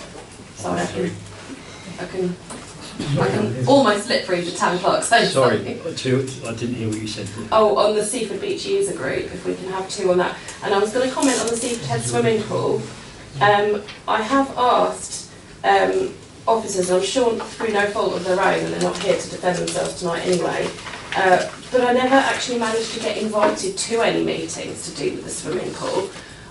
Sorry, I can almost lip read the town clerk. Sorry, I didn't hear what you said. Oh, on the Seaford Beach User Group, if we can have 2 on that. And I was going to comment on the Seaford Head Swimming Pool. I have asked officers, and I'm sure through no fault of their own, and they're not here to defend themselves tonight anyway, but I never actually managed to get invited to any meetings to do with the swimming pool.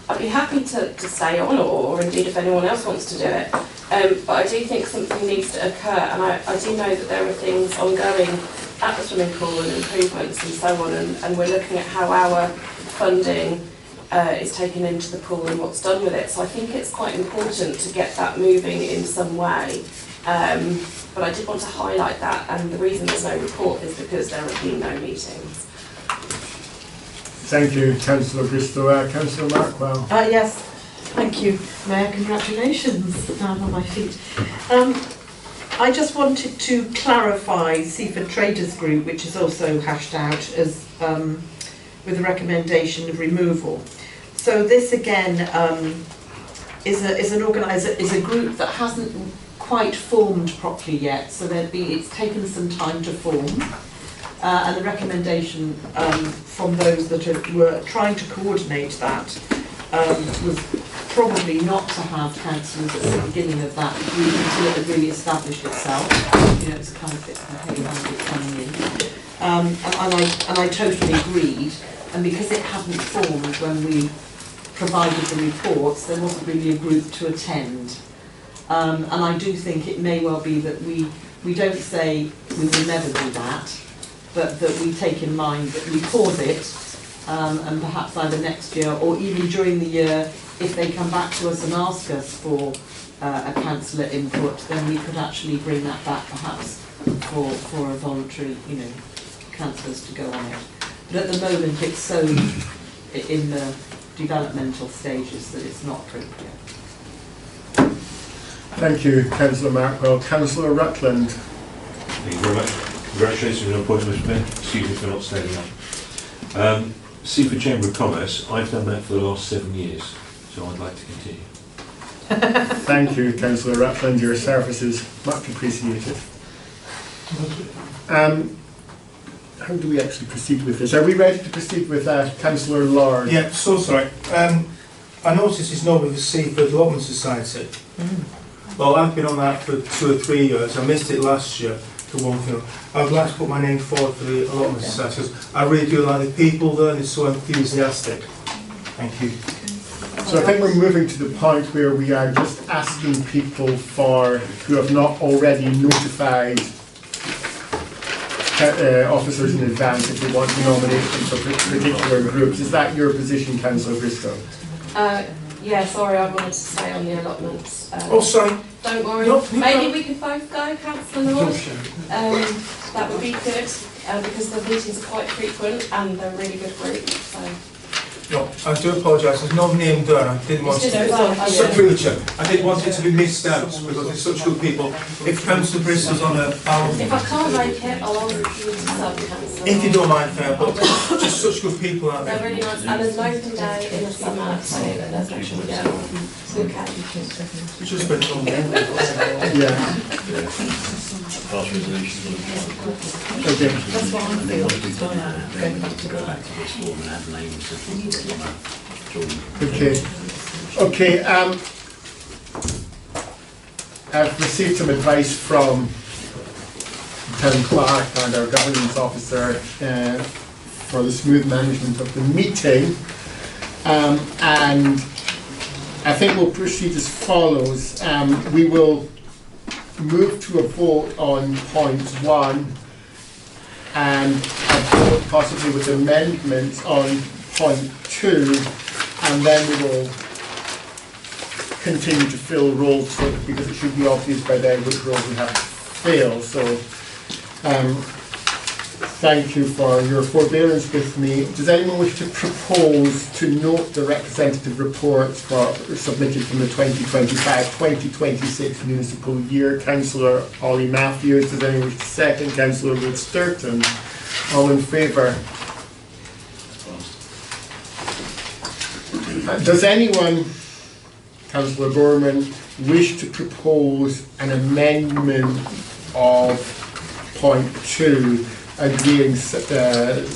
I'd be happy to stay on, or indeed if anyone else wants to do it, but I do think something needs to occur, and I do know that there are things ongoing at the swimming pool and improvements and so on, and we're looking at how our funding is taken into the pool and what's done with it. So I think it's quite important to get that moving in some way. But I did want to highlight that, and the reason there's no report is because there have been no meetings. Thank you, Councillor Bristow. Councillor Markwell. Yes, thank you, Mayor. Congratulations. Down on my feet. I just wanted to clarify Seaford Traders Group, which is also hashed out as with a recommendation of removal. So this again is a group that hasn't quite formed properly yet. So it's taken some time to form. and the recommendation from those that were trying to coordinate that was probably not to have councillors at the beginning of that group until it had really established itself. You know, it's kind of bit of it's coming in. And I totally agreed. And because it hadn't formed when we provided the reports, there wasn't really a group to attend. And I do think it may well be that we don't say we will never do that, but that we take in mind that we pause it, and perhaps either next year or even during the year, if they come back to us and ask us for a councillor input, then we could actually bring that back perhaps for a voluntary, you know, councillors to go on it. But at the moment it's so in the developmental stages that it's not appropriate. Thank you, Councillor Markwell. Councillor Rutland. Thank you very much. Congratulations on your appointment, Mr. Mayor. Excuse me for not standing up. Seaford Chamber of Commerce, I've done that for the last 7 years, so I'd like to continue. Thank you, Councillor Rutland. Your service is much appreciated. How do we actually proceed with this? Are we ready to proceed with Councillor Lord? Yeah, so sorry. I noticed it's not with the Seaford Allotment Society. Well, I've been on that for 2 or 3 years. I missed it last year to one thing. I would like to put my name forward for the Allotment Society because I really do like the people there and it's so enthusiastic. Thank you. So I think we're moving to the point where we are just asking people who have not already notified officers in advance if they want to nominate them for particular groups. Is that your position, Councillor Bristow? Yeah, sorry, I wanted to stay on the allotments. Oh, sorry. Don't worry. No, Maybe we could both go, Councillor Lord. That would be good, because the meetings are quite frequent and they're a really good group. So. No, I do apologise. There's no name there. I didn't want I didn't want it to be missed out because it's such good people. If Councillor Bristol's on a panel, if I can't make it, I'll ask you to sub, Councillor. if you don't mind, fair, but just such good people out there. They're really nice, and there's an open day in the summer, so there's actually Just been Pass resolutions on the Okay. That's what I feel. To go back to this form and have names of Okay. Okay. I've received some advice from the town clerk and our governance officer for the smooth management of the meeting, and I think we'll proceed as follows. We will move to a vote on point 1 and a vote possibly with amendments on point 2, and then we will continue to fill roles because it should be obvious by then which roles we have to fill. So thank you for your forbearance with me. Does anyone wish to propose to note the representative reports submitted from the 2025-2026 municipal year? Councillor Ollie Matthews. Does anyone wish to second? Councillor Ruth Sturton. All in favour? Does anyone, Councillor Borman, wish to propose an amendment of point 2 agreeing section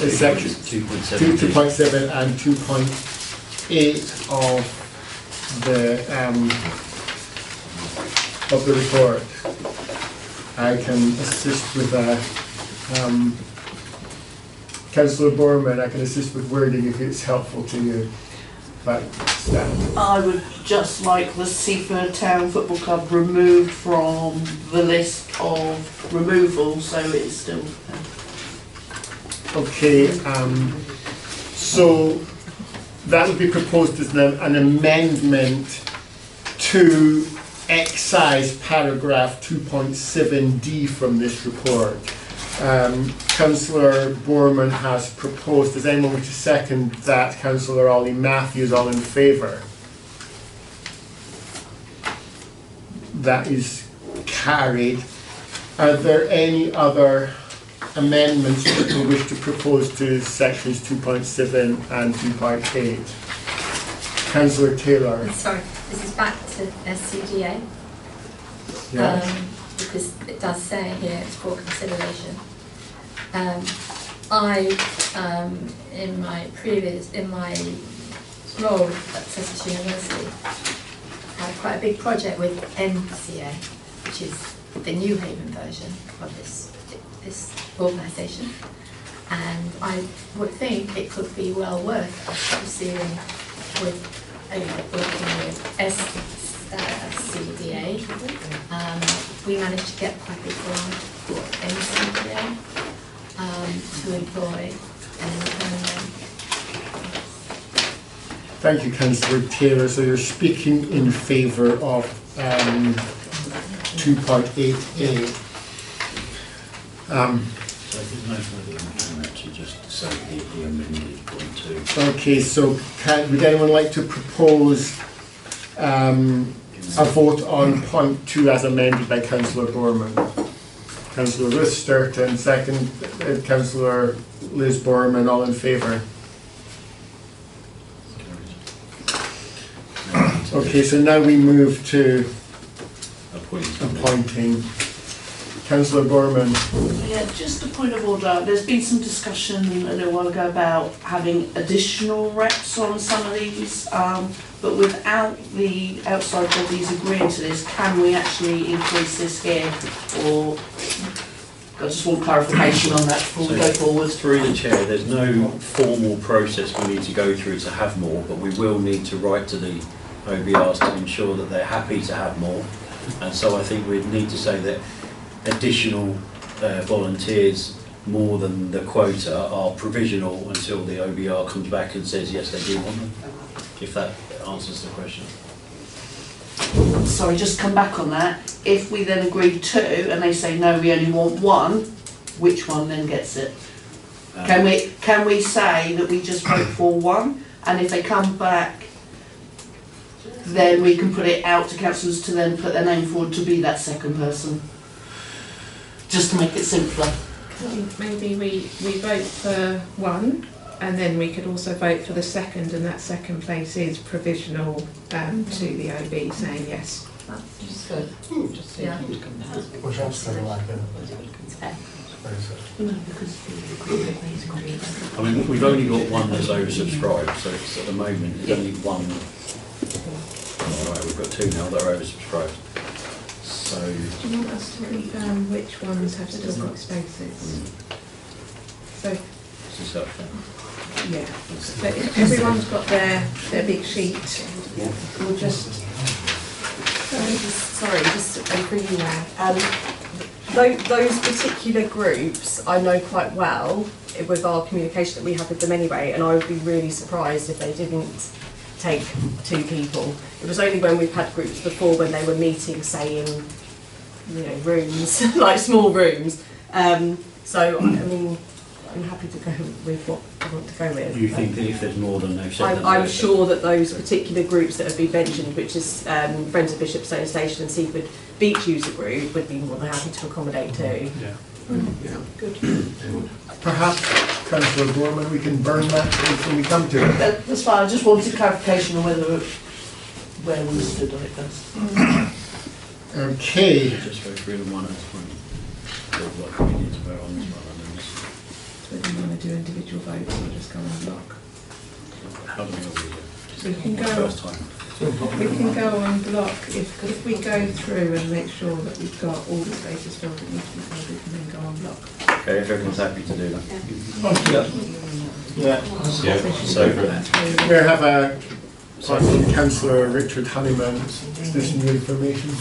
2.7 and 2.8 of the report? I can assist with that. Councillor Borman, I can assist with wording if it's helpful to you. I would just like the Seaford Town Football Club removed from the list of removal, so it's still. Okay, so that would be proposed as an amendment to excise paragraph 2.7d from this report. Councillor Borman has proposed. Does anyone wish to second that? Councillor Ollie Matthews, all in favour? That is carried. Are there any other amendments that you wish to propose to sections 2.7 and 2.8? Councillor Taylor. Sorry, this is back to SCGA. Yeah. Because it does say here it's for consideration. in my role at Seaford University, had quite a big project with NCA, which is the New Haven version of this organisation, and I would think it could be well worth us pursuing with working with SCDA. We managed to get quite a big grant for NCDA to employ an intern. Thank you, Councillor Taylor. So you're speaking in favour of 2.8A. So there's no further action, actually, just to say the amended point 2. Okay, so would anyone like to propose a vote on point 2 as amended by Councillor Borman? Councillor Ruth Sturton, second. Councillor Liz Borman, all in favour? Okay, so now we move to appointing. Councillor Borman. Yeah, just a point of order. There's been some discussion a little while ago about having additional reps on some of these, but without the outside bodies agreeing to this, can we actually increase this here? Or I just want clarification on that before we go forward. Through the chair, there's no formal process we need to go through to have more, but we will need to write to the OBRs to ensure that they're happy to have more. And so I think we'd need to say that additional volunteers more than the quota are provisional until the OBR comes back and says yes, they do want them, if that answers the question. Sorry, just come back on that. If we then agree 2 and they say no, we only want 1, which one then gets it? Can we say that we just vote for 1, and if they come back, then we can put it out to councillors to then put their name forward to be that second person? Just to make it simpler. Maybe we vote for 1, and then we could also vote for the second, and that second place is provisional to the OB saying yes. That's good. Yeah. Which else do they like it? I mean, we've only got one that's oversubscribed, so it's at the moment there's only one. Alright, we've got 2 now that are oversubscribed. So, do you want us to confirm which ones have still got spaces? So, yeah. So if everyone's got their big sheet, we'll just. Sorry, just for you now. Those particular groups I know quite well with our communication that we have with them anyway, and I would be really surprised if they didn't take 2 people. It was only when we've had groups before when they were meeting, say in, rooms, like small rooms. So, I mean, I'm happy to go with what I want to go with. you think that if there's more than they've said? I'm sure that those particular groups that have been mentioned, which is Friends of Bishopstone Station and Seaford Beach User Group, would be more than happy to accommodate too. Yeah. Yeah. Good. Perhaps, Councillor Borman, we can burn that when we come to it. That's fine. I just wanted clarification on where we stood on it first. Okay. Just go through them one at a time. Like we need to vote on this one and then this. So we didn't want to do individual votes, we'll just go on block. How do we all do it? We can go. First time. We can go on block if we go through and make sure that we've got all the spaces filled that need to be filled. We can then go on block. Okay, if everyone's happy to do that. Yeah. So we have a Councillor Richard Honeyman. Is this new information?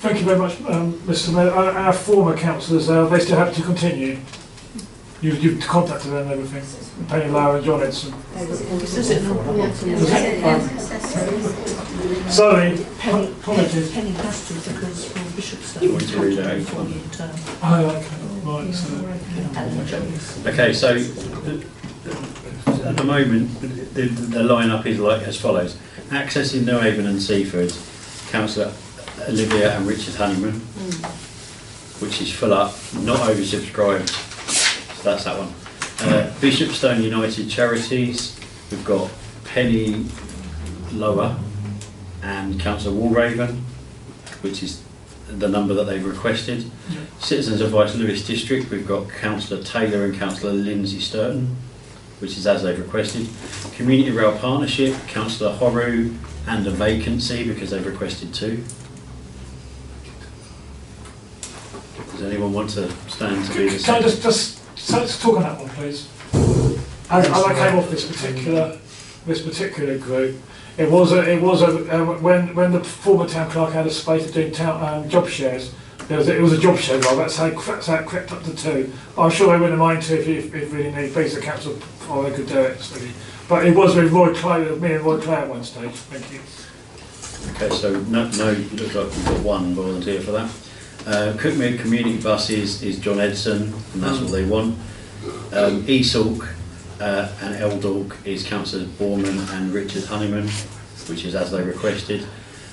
Thank you very much, Mr. Mayor. Our former councillors, they still have to continue. You've contacted them and everything. Penny Lower and John Edson. Sorry, Penny has to because from Bishopstone. You want to read out each one? Oh, okay. Okay, so at the moment the line-up is like as follows. Accessing New Haven and Seaford, Councillor Olivia and Richard Honeyman, which is full up, not oversubscribed, so that's that one. Bishopstone United Charities, we've got Penny Lower and Councillor Walraven, which is the number that they've requested. Citizens Advice Lewis District, we've got Councillor Taylor and Councillor Lindsay Sturton, which is as they've requested. Community Rail Partnership, Councillor Horu, and a vacancy because they've requested 2. Does anyone want to stand to be the Can I second? let's talk on that one, please. As I came off this particular group, it was when the former town clerk had a space of doing job shares. It was a job share role. That's how it crept up to 2. I'm sure they wouldn't mind 2 if really need be. So council, or they could do it. But it was with Roy Clay, me and Roy Clay at one stage. Thank you. Okay, so no, looks like we've got 1 volunteer for that. Cookmere Community Buses is John Edson, and that's what they want. Esalk and Eldork is Councillors Borman and Richard Honeyman, which is as they requested.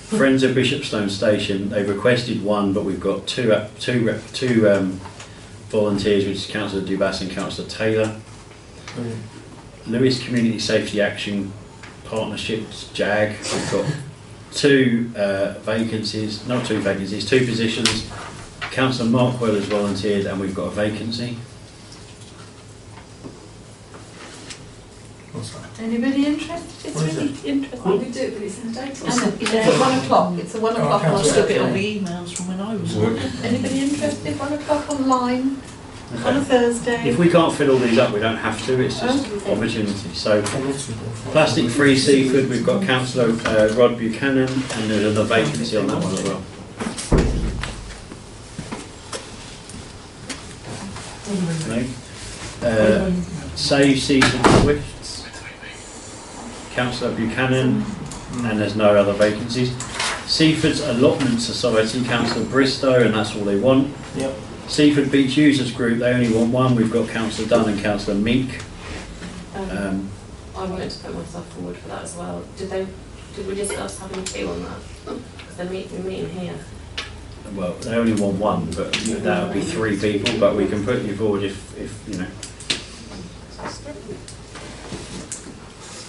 Friends of Bishopstone Station, they've requested 1, but we've got two volunteers, which is Councillor Dubas and Councillor Taylor. Lewis Community Safety Action Partnerships, JAG, we've got 2 vacancies, not 2 vacancies, 2 positions. Councillor Markwell has volunteered and we've got a vacancy. Anybody interested? It's really interesting. We do, but it's in the data. It's at 1 o'clock. It's at 1 o'clock. I'll still get all the emails from when I was working. Anybody interested? 1 o'clock online on a Thursday. If we can't fill all these up, we don't have to, it's just opportunity. So, Plastic Free Seaford, we've got Councillor Rod Buchanan, and there's another vacancy on that one as well. No? Save Seaford Swifts, Councillor Buchanan, and there's no other vacancies. Seaford's Allotment Society, Councillor Bristow, and that's all they want. Yep. Seaford Beach Users Group, they only want 1. We've got Councillor Dunn and Councillor Meek. I wanted to put myself forward for that as well. Did we discuss having 2 on that? Because we're meeting here. Well, they only want 1, but that would be 3 people, but we can put you forward if you know.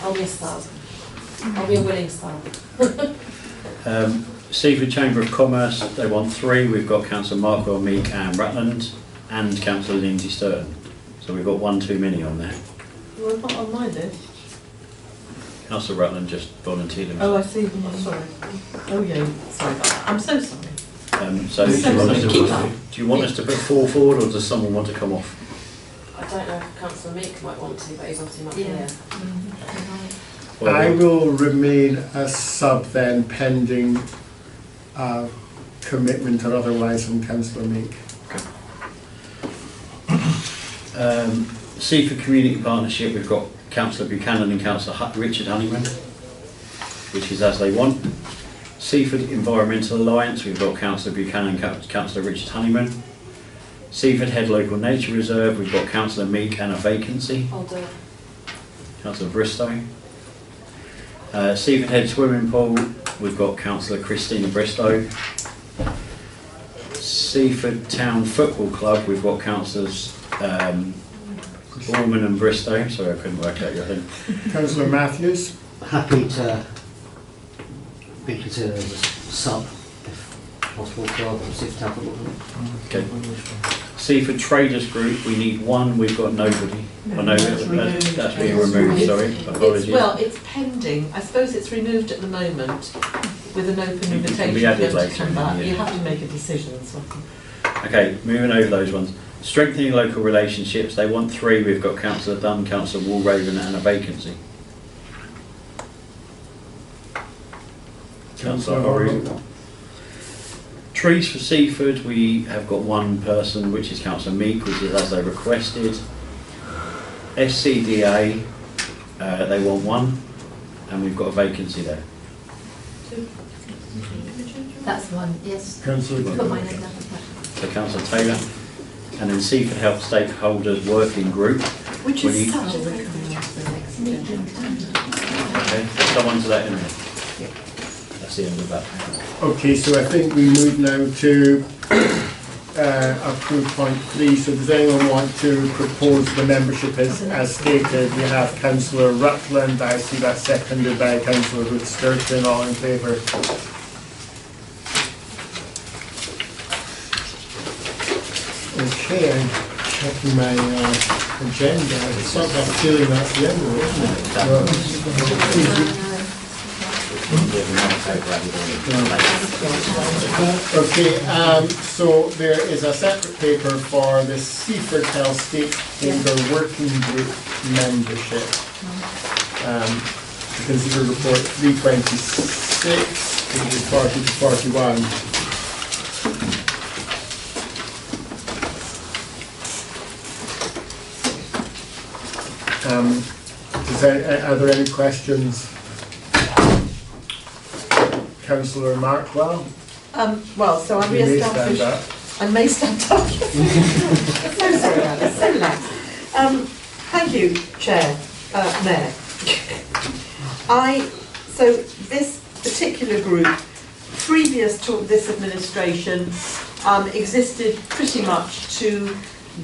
I'll be a star. I'll be a willing star. Seaford Chamber of Commerce, they want 3. We've got Councillor Markwell, Meek and Rutland, and Councillor Lindsay Sturton. So we've got 1 too many on there. Well, not on my list. Councillor Rutland just volunteered himself. Oh, I see. Oh, sorry. Oh, yeah. Sorry about that. I'm so sorry. So do you want us to put 4 forward, or does someone want to come off? I don't know if Councillor Meek might want to, but he's obviously not here. I will remain a sub then, pending commitment or otherwise from Councillor Meek. Seaford Community Partnership, we've got Councillor Buchanan and Councillor Richard Honeyman, which is as they want. Seaford Environmental Alliance, we've got Councillor Buchanan and Councillor Richard Honeyman. Seaford Head Local Nature Reserve, we've got Councillor Meek and a vacancy. I'll do it. Councillor Bristow. Seaford Head Swimming Pool, we've got Councillor Christina Bristow. Seaford Town Football Club, we've got Councillors Orman and Bristow. Sorry, I couldn't work out your thing. Councillor Matthews. Happy to be considered as a sub, if possible, rather than Seaford Town Football Club. Okay. Seaford Traders Group, we need 1, we've got nobody. Oh, no, that's being removed, sorry. Apologies. It's pending. I suppose it's removed at the moment with an open invitation be added for them to later, come back. yeah. You have to make a decision. So. Okay, moving over those ones. Strengthening local relationships, they want 3, we've got Councillor Dunn, Councillor Walraven and a vacancy. Councillor Horry. Trees for Seaford, we have got 1 person, which is Councillor Meek, which is as they requested. SCDA, they want 1, and we've got a vacancy there. 2. That's 1, yes. Councillor Put my name down. So Councillor Taylor. And then Seaford Health Stakeholders Working Group. Which we is need, such a meeting. okay, someone to that in there. That's the end of that. Okay, so I think we move now to approve point 3. So does anyone want to propose the membership as stated? We have Councillor Rutland, I see that seconded by Councillor Sturton, all in favour. Okay, I'm checking my agenda. It's sort of a feeling that's the end of it, isn't it? Okay, so there is a separate paper for the Seaford Health Stakeholder Working Group membership. Consider report 326, pages 40 to 41. Are there any questions? Councillor Markwell? Well, so I re-established. I may stand up. So sorry about this, so relaxed. Thank you, Chair, Mayor. So this particular group, previous to this administration, existed pretty much to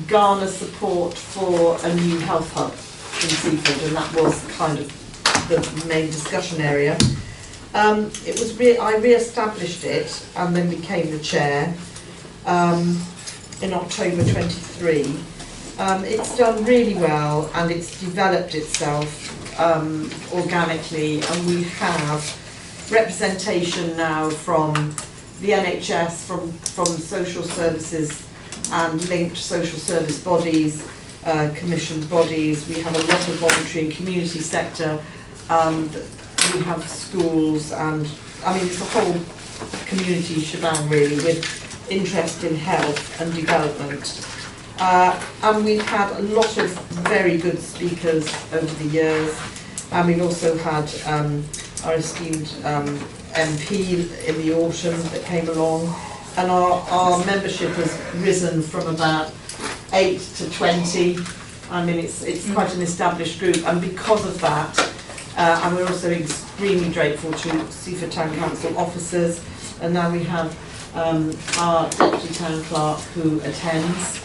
garner support for a new health hub in Seaford, and that was kind of the main discussion area. I re-established it and then became the chair in October 23. It's done really well and it's developed itself organically, and we have representation now from the NHS, from social services and linked social service bodies, commissioned bodies. We have a lot of voluntary and community sector. We have schools, and I mean it's a whole community shebang really, with interest in health and development. And we've had a lot of very good speakers over the years, and we've also had our esteemed MP in the autumn that came along, and our membership has risen from about 8 to 20. I mean it's quite an established group, and because of that, and we're also extremely grateful to Seaford Town Council officers, and now we have our Deputy Town Clerk who attends,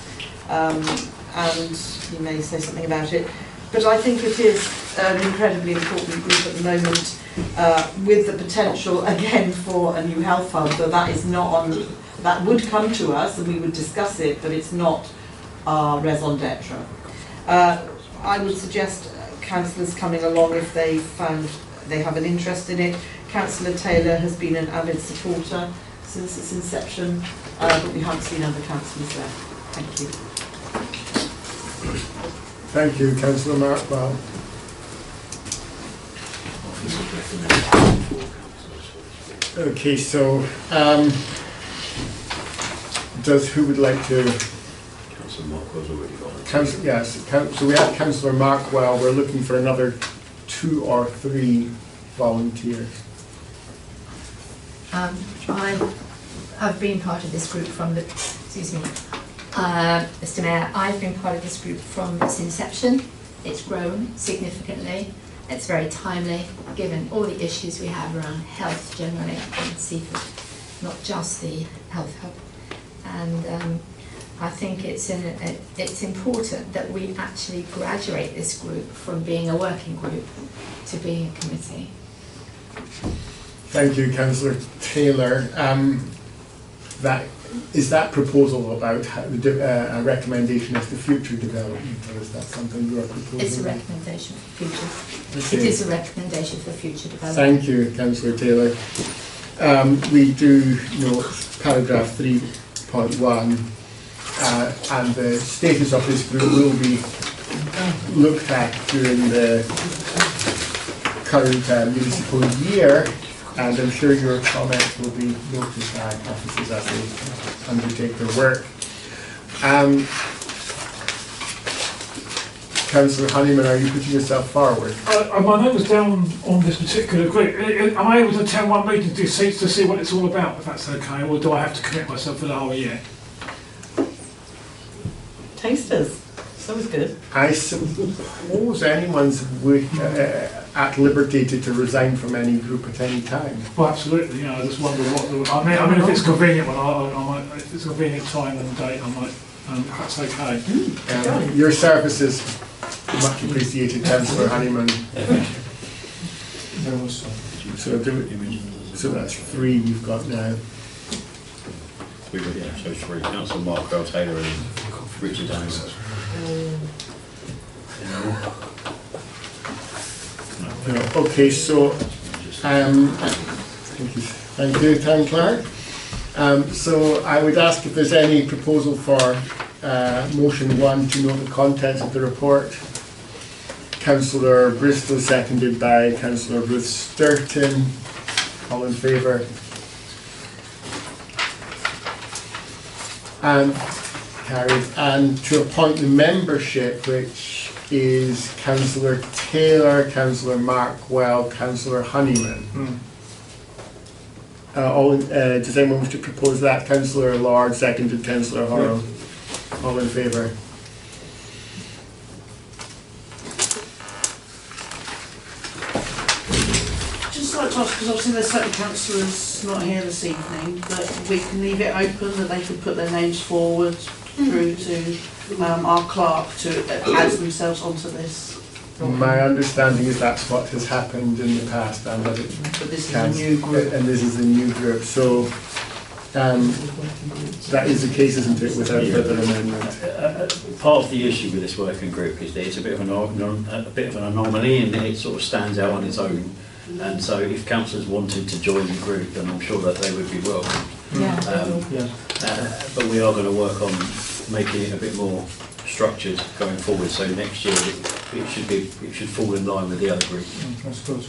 and you may say something about it, but I think it is an incredibly important group at the moment, with the potential again for a new health hub. So that is not on, that would come to us and we would discuss it, but it's not our raison d'etre. I would suggest councillors coming along if they found they have an interest in it. Councillor Taylor has been an avid supporter since its inception, but we haven't seen other councillors there. Thank you. Thank you, Councillor Markwell. Okay, so who would like to? Councillor Markwell's already gone. Yes, so we have Councillor Markwell. We're looking for another 2 or 3 volunteers. I've been part of this group from the, Mr. Mayor, I've been part of this group from its inception. It's grown significantly. It's very timely, given all the issues we have around health generally in Seaford, not just the health hub. And I think it's important that we actually graduate this group from being a working group to being a committee. Thank you, Councillor Taylor. Is that proposal about a recommendation as to future development, or is that something you are proposing? It's a recommendation for future. Okay. It is a recommendation for future development. Thank you, Councillor Taylor. We do note paragraph 3.1, and the status of this group will be looked at during the current municipal year, and I'm sure your comments will be noticed by officers as they undertake their work. Councillor Honeyman, are you putting yourself forward? My name was down on this particular group. Am I able to attend one meeting to see what it's all about, if that's okay, or do I have to commit myself for the whole year? Tasters. So was good. I suppose anyone's at liberty to resign from any group at any time. Well, absolutely. I just wonder what. I mean, if it's convenient, I might. If it's a convenient time and date, I might. If that's okay. Your services much appreciated, Councillor Honeyman. So that's 3 you've got now. So 3. Councillor Markwell, Taylor, and Richard Daniels. Okay, so thank you, Town Clerk. So I would ask if there's any proposal for motion 1 to note the contents of the report. Councillor Bristol, seconded by Councillor Ruth Sturton. All in favour? And carried. And to appoint the membership, which is Councillor Taylor, Councillor Markwell, Councillor Honeyman. Does anyone wish to propose that? Councillor Lord, seconded Councillor Horrell. All in favour? Just like to ask, because obviously there's certain councillors not here this evening, that we can leave it open, that they can put their names forward through to our clerk to add themselves onto this. My understanding is that's what has happened in the past, and that it But this is a new group. And this is a new group, so that is the case, isn't it, without further amendment? Part of the issue with this working group is that it's a bit of an anomaly, and it sort of stands out on its own. And so, if councillors wanted to join the group, then I'm sure that they would be welcome. But we are going to work on making it a bit more structured going forward. So next year it should fall in line with the other group. That's good.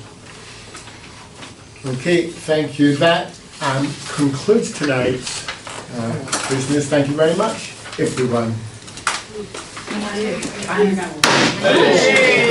Okay, thank you. That concludes tonight's business. Thank you very much, everyone. Hey.